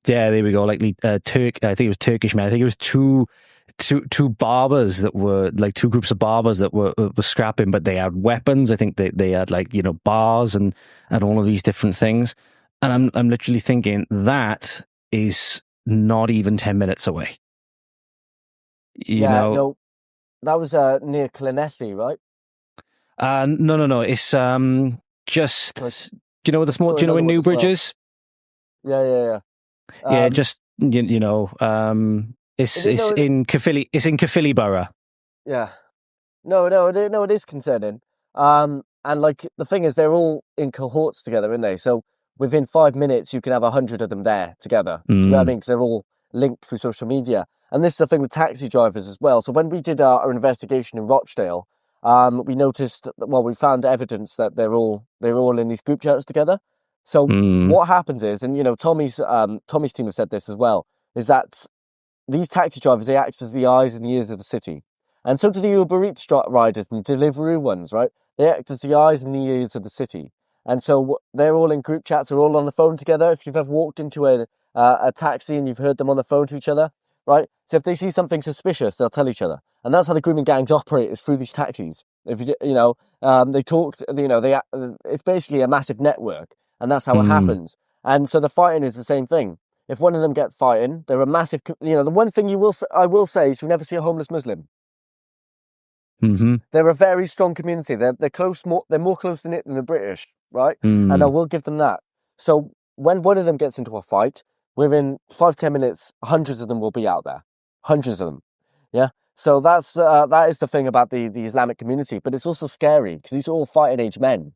Yeah, there we go. Likely I think it was Turkish men. I think it was two barbers that were like two groups of barbers that were scrapping, but they had weapons. I think they had bars and all of these different things. And I'm literally thinking that is not even 10 minutes away. No, that was near Clonethy, right? No. It's just. Do you know where the small? Do you know where Newbridge is? Yeah. Just it's in Caerphilly. It's in Caerphilly Borough. Yeah. No, it is concerning. And the thing is, they're all in cohorts together, aren't they? So within 5 minutes, you can have 100 of them there together. Do you know what I mean? Because they're all linked through social media. And this is the thing with taxi drivers as well. So when we did our investigation in Rochdale, we noticed, we found evidence that they're all in these group chats together. So what happens is, and Tommy's team have said this as well, is that these taxi drivers, they act as the eyes and the ears of the city. And so do the Uber Eats riders and Deliveroo ones, right? They act as the eyes and the ears of the city. And so they're all in group chats, they're all on the phone together. If you've ever walked into a taxi and you've heard them on the phone to each other, right? So if they see something suspicious, they'll tell each other. And that's how the grooming gangs operate, is through these taxis. If they talk, it's basically a massive network, and that's how it happens. And so the fighting is the same thing. If one of them gets fighting, they're a massive, the one thing I will say is you'll never see a homeless Muslim. They're a very strong community. They're close, they're more close-knit than the British, right? And I will give them that. So when one of them gets into a fight, within 5-10 minutes, hundreds of them will be out there. Hundreds of them. Yeah. So that is the thing about the Islamic community, but it's also scary because these are all fighting age men.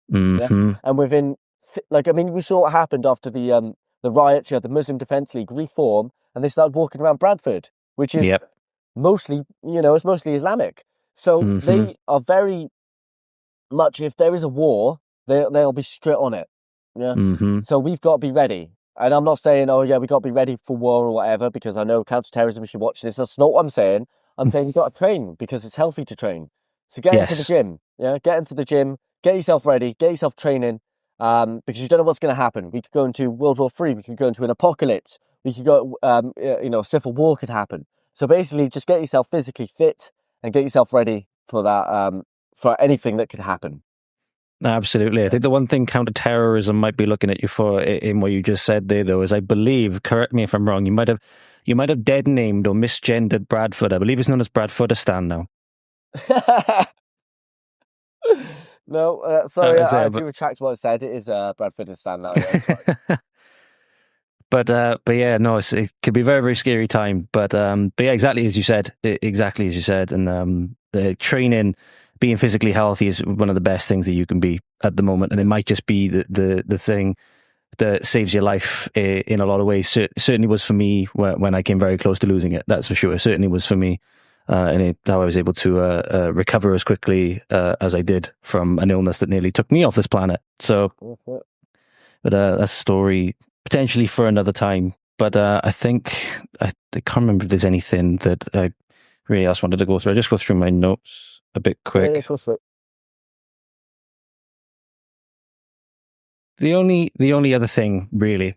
Yeah? And within, we saw what happened after the riots. You had the Muslim Defence League reform, and they started walking around Bradford, which is mostly, it's mostly Islamic. So they are very much, if there is a war, they'll be straight on it. Yeah. So we've got to be ready. And I'm not saying, we've got to be ready for war or whatever, because I know counter-terrorism should watch this. That's not what I'm saying. I'm saying you've got to train because it's healthy to train. So get into the gym. Yeah, get into the gym. Get yourself ready. Get yourself training. Because you don't know what's going to happen. We could go into World War III. We could go into an apocalypse. We could go, civil war could happen. So basically, just get yourself physically fit and get yourself ready for that. For anything that could happen. Absolutely. I think the one thing counter-terrorism might be looking at you for in what you just said there, though, is I believe, correct me if I'm wrong, you might have dead named or misgendered Bradford. I believe it's known as Bradfordistan now. No, sorry, I do retract what I said. It is Bradfordistan now. Yeah, But yeah, no, it could be a very, very scary time. But yeah, exactly as you said. And the training, being physically healthy is one of the best things that you can be at the moment. And it might just be the thing that saves your life in a lot of ways. Certainly was for me when I came very close to losing it. That's for sure. It certainly was for me. And how I was able to recover as quickly as I did from an illness that nearly took me off this planet. So, but that's a story potentially for another time. But I think, I can't remember if there's anything that I really else wanted to go through. I just go through my notes a bit quick. Yeah, course. The only other thing, really,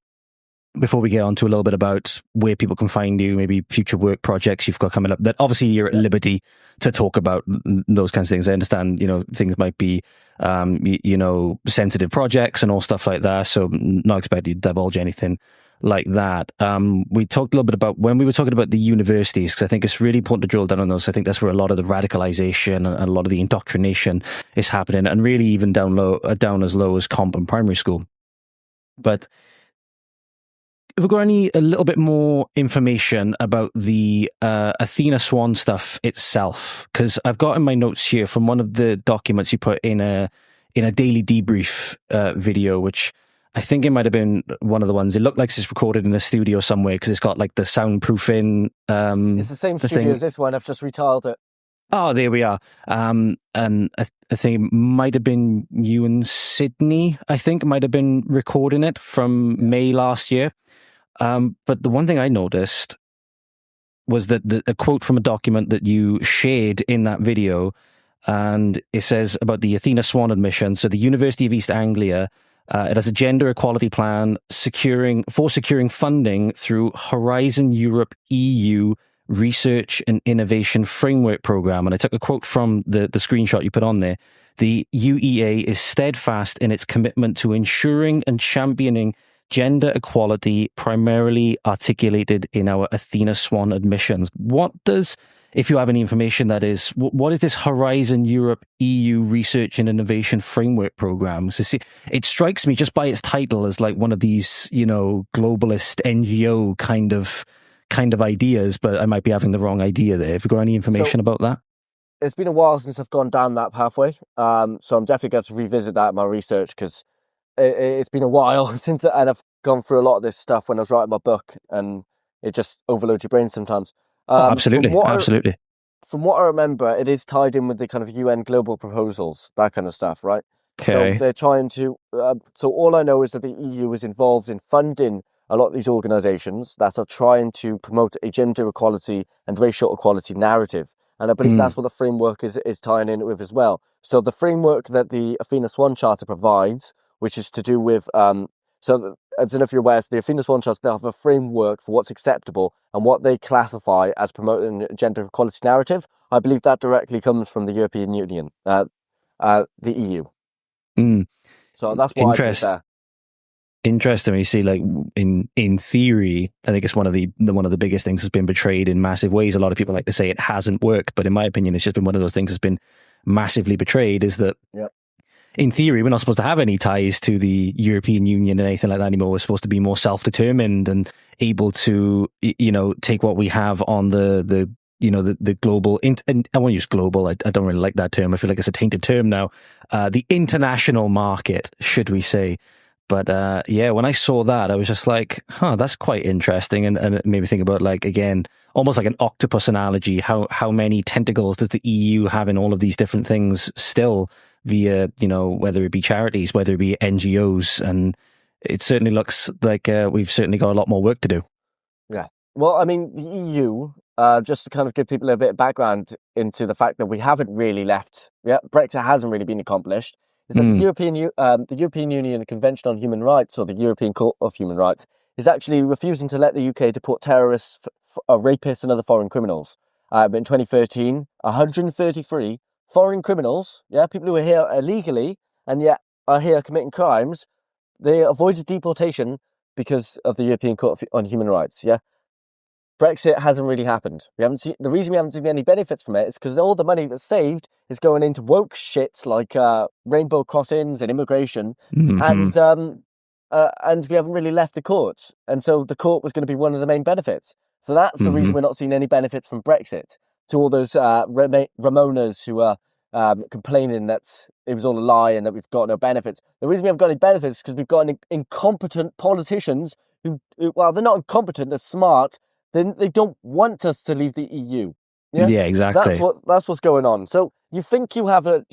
before we get on to a little bit about where people can find you, maybe future work projects you've got coming up, that obviously you're at liberty to talk about those kinds of things. I understand, things might be, sensitive projects and all stuff like that. So not expecting you to divulge anything like that. We talked a little bit about when we were talking about the universities, because I think it's really important to drill down on those. I think that's where a lot of the radicalization and a lot of the indoctrination is happening, and really even down as low as comp and primary school. But have we got a little bit more information about the Athena Swan stuff itself? Because I've got in my notes here from one of the documents you put in a daily debrief video, which I think it might have been one of the ones. It looked like it's recorded in a studio somewhere because it's got like the soundproofing. It's the same studio as this one. I've just retiled it. Oh, there we are. And I think it might have been you and Sydney, I think, might have been recording it from May last year. But the one thing I noticed was that a quote from a document that you shared in that video, and it says about the Athena Swan admission. So the University of East Anglia, it has a gender equality plan securing funding through Horizon Europe EU Research and Innovation Framework Program. And I took a quote from the screenshot you put on there. The UEA is steadfast in its commitment to ensuring and championing gender equality, primarily articulated in our Athena Swan admissions. What does, if you have any information, that is, what is this Horizon Europe EU Research and Innovation Framework Program? So see, it strikes me just by its title as like one of these, globalist NGO kind of ideas, but I might be having the wrong idea there. Have you got any information about that? It's been a while since I've gone down that pathway, so I'm definitely going to revisit that in my research, because it's been a while since, and I've gone through a lot of this stuff when I was writing my book, and it just overloads your brain sometimes. Absolutely. From what I remember, it is tied in with the kind of UN global proposals, that kind of stuff, right? Okay. So they're trying to. So all I know is that the EU is involved in funding a lot of these organisations that are trying to promote a gender equality and racial equality narrative. And I believe that's what the framework is tying in with as well. So the framework that the Athena Swan Charter provides, which is to do with, I don't know if you're aware, so the Athena Swan Charter, they have a framework for what's acceptable and what they classify as promoting a gender equality narrative. I believe that directly comes from the European Union, the EU. So that's what I think there. Interesting. You see, like in theory, I think it's one of the biggest things that's been betrayed in massive ways. A lot of people like to say it hasn't worked, but in my opinion, it's just been one of those things that's been massively betrayed. Is that in theory, we're not supposed to have any ties to the European Union and anything like that anymore. We're supposed to be more self-determined and able to, take what we have on the global, and I won't use global. I don't really like that term. I feel like it's a tainted term now. The international market, should we say? But when I saw that, I was just like, that's quite interesting. And it made me think about, like, again, almost like an octopus analogy. How many tentacles does the EU have in all of these different things still via, whether it be charities, whether it be NGOs? And it certainly looks like we've certainly got a lot more work to do. Yeah. Well, I mean, the EU, just to kind of give people a bit of background into the fact that we haven't really left. Yeah, Brexit hasn't really been accomplished. Is that the European Union Convention on Human Rights, or the European Court of Human Rights, is actually refusing to let the UK deport terrorists, rapists and other foreign criminals. But in 2013, 133 foreign criminals, people who are here illegally and yet are here committing crimes, they avoided deportation because of the European Court on Human Rights, Brexit hasn't really happened. The reason we haven't seen any benefits from it is because all the money that's saved is going into woke shit like rainbow crossings and immigration, and we haven't really left the courts. And so the court was going to be one of the main benefits. So that's the reason we're not seeing any benefits from Brexit. To all those Ramonas who are complaining that it was all a lie and that we've got no benefits. The reason we haven't got any benefits is because we've got incompetent politicians who, well, they're not incompetent, they're smart. They don't want us to leave the EU. Yeah, exactly. That's what's going on. So you think you have a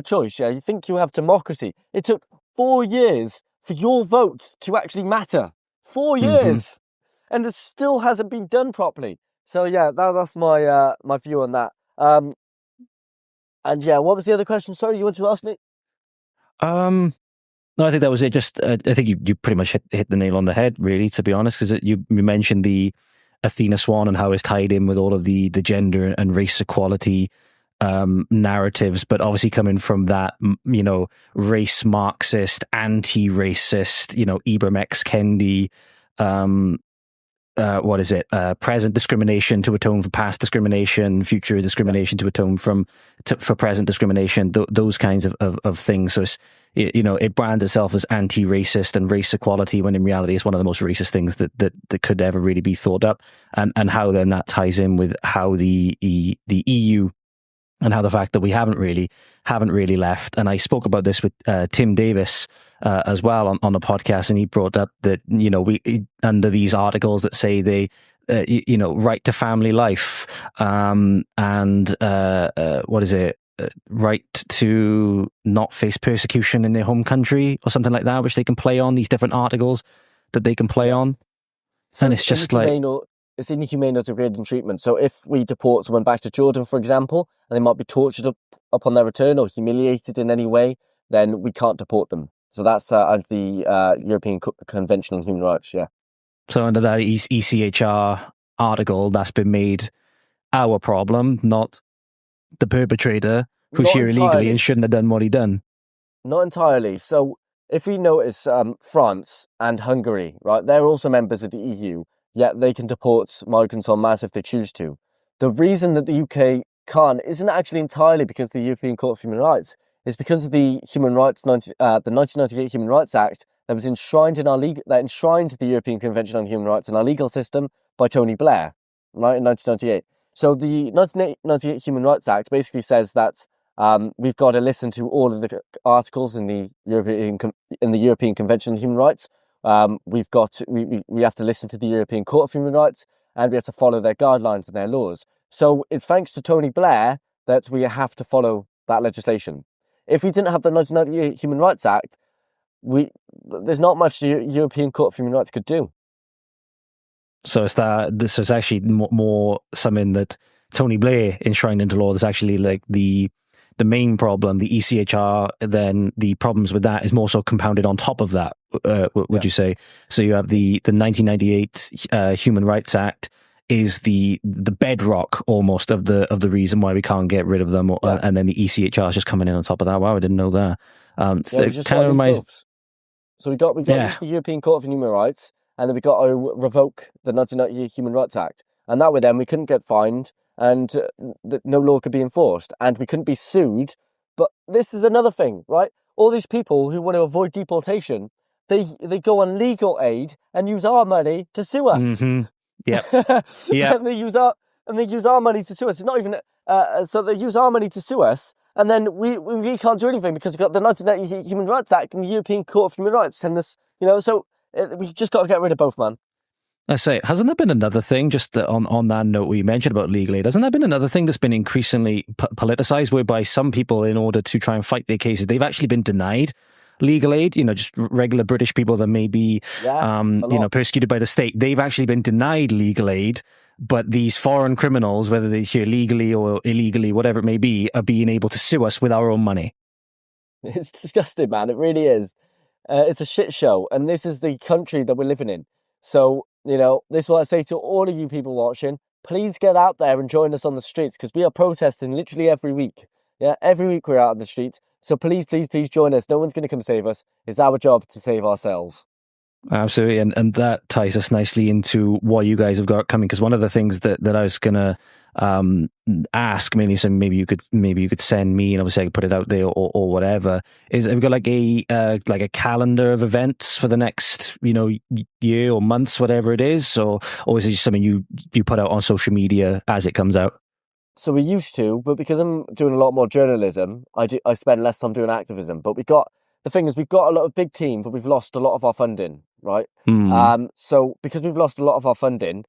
choice, You think you have democracy. It took 4 years for your vote to actually matter. 4 years, and it still hasn't been done properly. So that's my my view on that. And what was the other question? Sorry, you wanted to ask me? No, I think that was it. Just I think you pretty much hit the nail on the head, really, to be honest, because you mentioned the Athena Swan and how it's tied in with all of the gender and race equality narratives, but obviously coming from that, race Marxist, anti-racist, Ibram X. Kendi, present discrimination to atone for past discrimination, future discrimination to atone for present discrimination, those kinds of things. So it's, it brands itself as anti-racist and race equality, when in reality it's one of the most racist things that could ever really be thought up, and how then that ties in with how the EU, and how the fact that we haven't really left. And I spoke about this with Tim Davis as well on the podcast, and he brought up that we, under these articles that say right to family life, and what is it? Right to not face persecution in their home country or something like that, which they can play on, these different articles that they can play on. So and it's just like, it's inhumane or degrading treatment. So if we deport someone back to Jordan, for example, and they might be tortured upon their return or humiliated in any way, then we can't deport them. So that's under the European Convention on Human Rights, yeah. So under that ECHR article, that's been made our problem, not the perpetrator who's Not here illegally entirely. and shouldn't have done what he done. Not entirely. So if we notice France and Hungary, right, they're also members of the EU, yet they can deport migrants en masse if they choose to. The reason that the UK can't isn't actually entirely because of the European Court of Human Rights. It's because of the the 1998 Human Rights Act that was enshrined that enshrined the European Convention on Human Rights in our legal system by Tony Blair, right, in 1998. So the 1998 Human Rights Act basically says that we've got to listen to all of the articles in the European Convention on Human Rights. We have to listen to the European Court of Human Rights, and we have to follow their guidelines and their laws. So it's thanks to Tony Blair that we have to follow that legislation. If we didn't have the 1998 Human Rights Act, there's not much the European Court of Human Rights could do. So this is actually more something that Tony Blair enshrined into law. That's actually like the main problem. The ECHR, then the problems with that is more so compounded on top of that. Would you say? So you have the 1998 Human Rights Act is the bedrock almost of the reason why we can't get rid of them, and then the ECHR is just coming in on top of that. Wow, I didn't know that. So it kind of reminds. So we got the European Court of Human Rights, and then we got to revoke the 1998 Human Rights Act, and that way then we couldn't get fined, and no law could be enforced, and we couldn't be sued. But this is another thing, right? All these people who want to avoid deportation, they go on legal aid and use our money to sue us. Mm-hmm. Yeah, yeah. And they use our money to sue us. It's not even so they use our money to sue us, and then we can't do anything because we've got the 1998 Human Rights Act and the European Court of Human Rights telling us, so we just got to get rid of both, man. I say, hasn't there been another thing, just on that note we mentioned about legal aid, hasn't there been another thing that's been increasingly politicized, whereby some people, in order to try and fight their cases, they've actually been denied legal aid, just regular British people that may be, persecuted by the state, they've actually been denied legal aid, but these foreign criminals, whether they're here legally or illegally, whatever it may be, are being able to sue us with our own money. It's disgusting, man. It really is. It's a shit show, and this is the country that we're living in. So, this is what I say to all of you people watching. Please get out there and join us on the streets, because we are protesting literally every week. Yeah, every week we're out on the streets. So please, please, please join us. No one's going to come save us. It's our job to save ourselves. Absolutely, and that ties us nicely into what you guys have got coming. Because one of the things that I was gonna ask, mainly, so maybe you could send me, and obviously I could put it out there or whatever. Is have you got like a calendar of events for the next year or months, whatever it is, or is it just something you put out on social media as it comes out? So we used to, but because I'm doing a lot more journalism, I spend less time doing activism. But we've got a lot of big team, but we've lost a lot of our funding, right? So because we've lost a lot of our funding,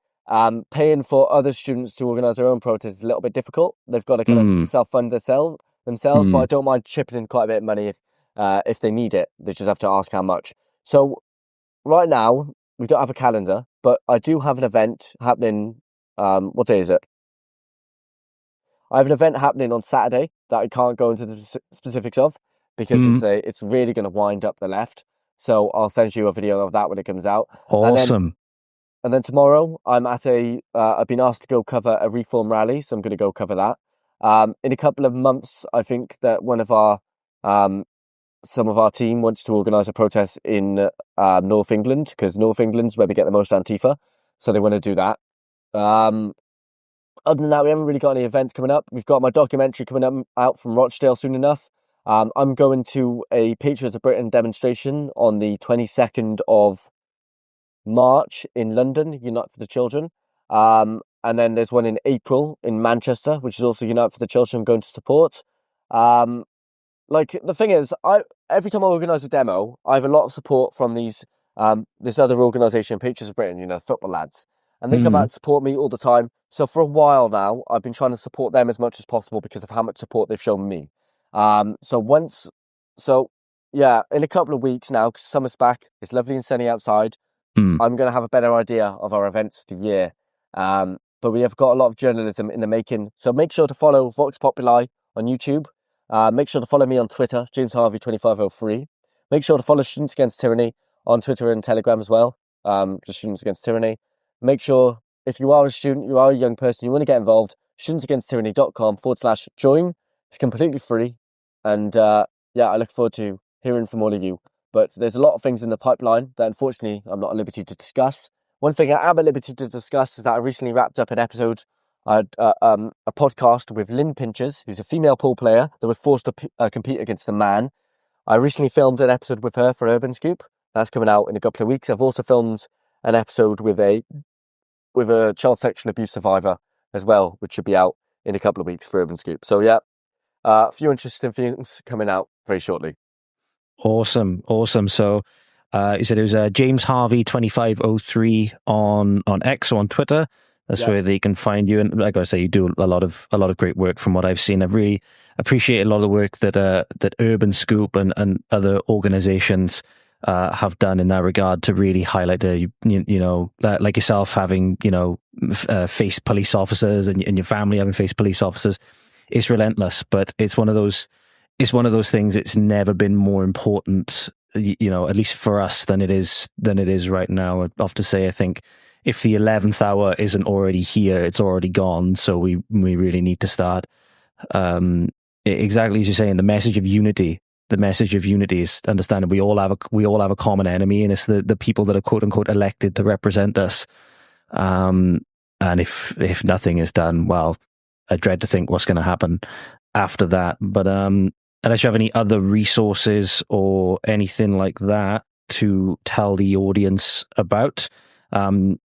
paying for other students to organise their own protests is a little bit difficult. They've got to kind of self-fund themselves, but I don't mind chipping in quite a bit of money if they need it. They just have to ask how much. So right now, we don't have a calendar, but I do have an event happening. What day is it? I have an event happening on Saturday that I can't go into the specifics of because it's really going to wind up the left. So I'll send you a video of that when it comes out. Awesome. And then tomorrow I'm at I've been asked to go cover a reform rally, so I'm going to go cover that. In a couple of months, I think that some of our team wants to organise a protest in North England, because North England's where we get the most Antifa. So they want to do that. Other than that, we haven't really got any events coming up. We've got my documentary coming out from Rochdale soon enough. I'm going to a Patriots of Britain demonstration on the 22nd of March in London, Unite for the Children. And then there's one in April in Manchester, which is also Unite for the Children, I'm going to support. The thing is, every time I organise a demo, I have a lot of support from this other organisation, Patriots of Britain, football lads. and they come out to support me all the time. So for a while now, I've been trying to support them as much as possible because of how much support they've shown me. Yeah, in a couple of weeks now, 'cause summer's back, it's lovely and sunny outside. I'm going to have a better idea of our events for the year. But we have got a lot of journalism in the making. So make sure to follow Vox Populi on YouTube. Make sure to follow me on Twitter, James Harvey 2503. Make sure to follow Students Against Tyranny on Twitter and Telegram as well. Just Students Against Tyranny. Make sure, if you are a student, you are a young person, you want to get involved, studentsagainsttyranny.com/join. It's completely free. And I look forward to hearing from all of you. But there's a lot of things in the pipeline that unfortunately I'm not at liberty to discuss. One thing I am at liberty to discuss is that I recently wrapped up an episode, a podcast with Lynn Pinchers, who's a female pool player that was forced to compete against a man. I recently filmed an episode with her for Urban Scoop. That's coming out in a couple of weeks. I've also filmed an episode with a child sexual abuse survivor as well, which should be out in a couple of weeks for Urban Scoop. So yeah, a few interesting things coming out very shortly. Awesome. So you said it was James Harvey 2503 on X or on Twitter. That's where they can find you. And like I say, you do a lot of great work from what I've seen. I've really appreciated a lot of the work that Urban Scoop and other organizations have done in that regard to really highlight like yourself having faced police officers and your family having faced police officers. It's relentless, but it's one of those things. It's never been more important, at least for us, than it is right now. I'd have to say, I think if the 11th hour isn't already here, it's already gone. So we really need to start. Exactly as you're saying, the message of unity. The message of unity is understanding we all have a common enemy, and it's the people that are quote unquote elected to represent us. And if nothing is done, well, I dread to think what's going to happen after that. But unless you have any other resources or anything like that to tell the audience about,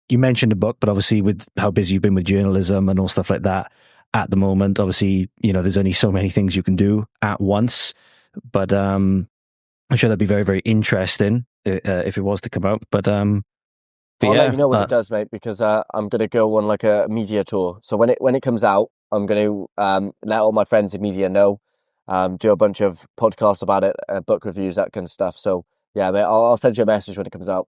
you mentioned a book, but obviously with how busy you've been with journalism and all stuff like that at the moment, obviously, there's only so many things you can do at once. But I'm sure that'd be very, very interesting if it was to come out. But I'll let you know when it does, mate, because I'm going to go on like a media tour. So when it comes out, I'm going to let all my friends in media know, do a bunch of podcasts about it, book reviews, that kind of stuff. So yeah, mate, I'll send you a message when it comes out.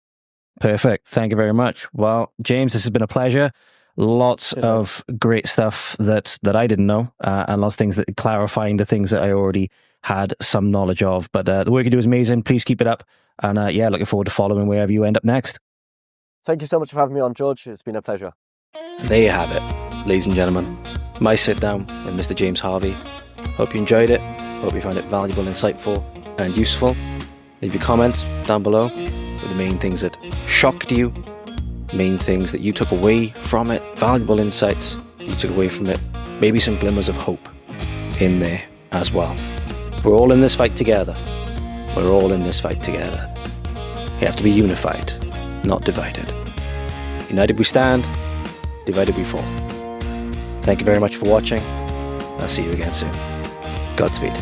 Perfect. Thank you very much. Well, James, this has been a pleasure. Lots of great stuff that I didn't know, and lots of things that clarifying the things that I already had some knowledge of. But the work you do is amazing. Please keep it up. And looking forward to following wherever you end up next. Thank you so much for having me on, George. It's been a pleasure. And there you have it, ladies and gentlemen. My sit down with Mr. James Harvey. Hope you enjoyed it. Hope you found it valuable, insightful, and useful. Leave your comments down below with the main things that shocked you, main things that you took away from it, valuable insights you took away from it, maybe some glimmers of hope in there as well. We're all in this fight together. We're all in this fight together. We have to be unified, not divided. United we stand, divided we fall. Thank you very much for watching. I'll see you again soon. Godspeed.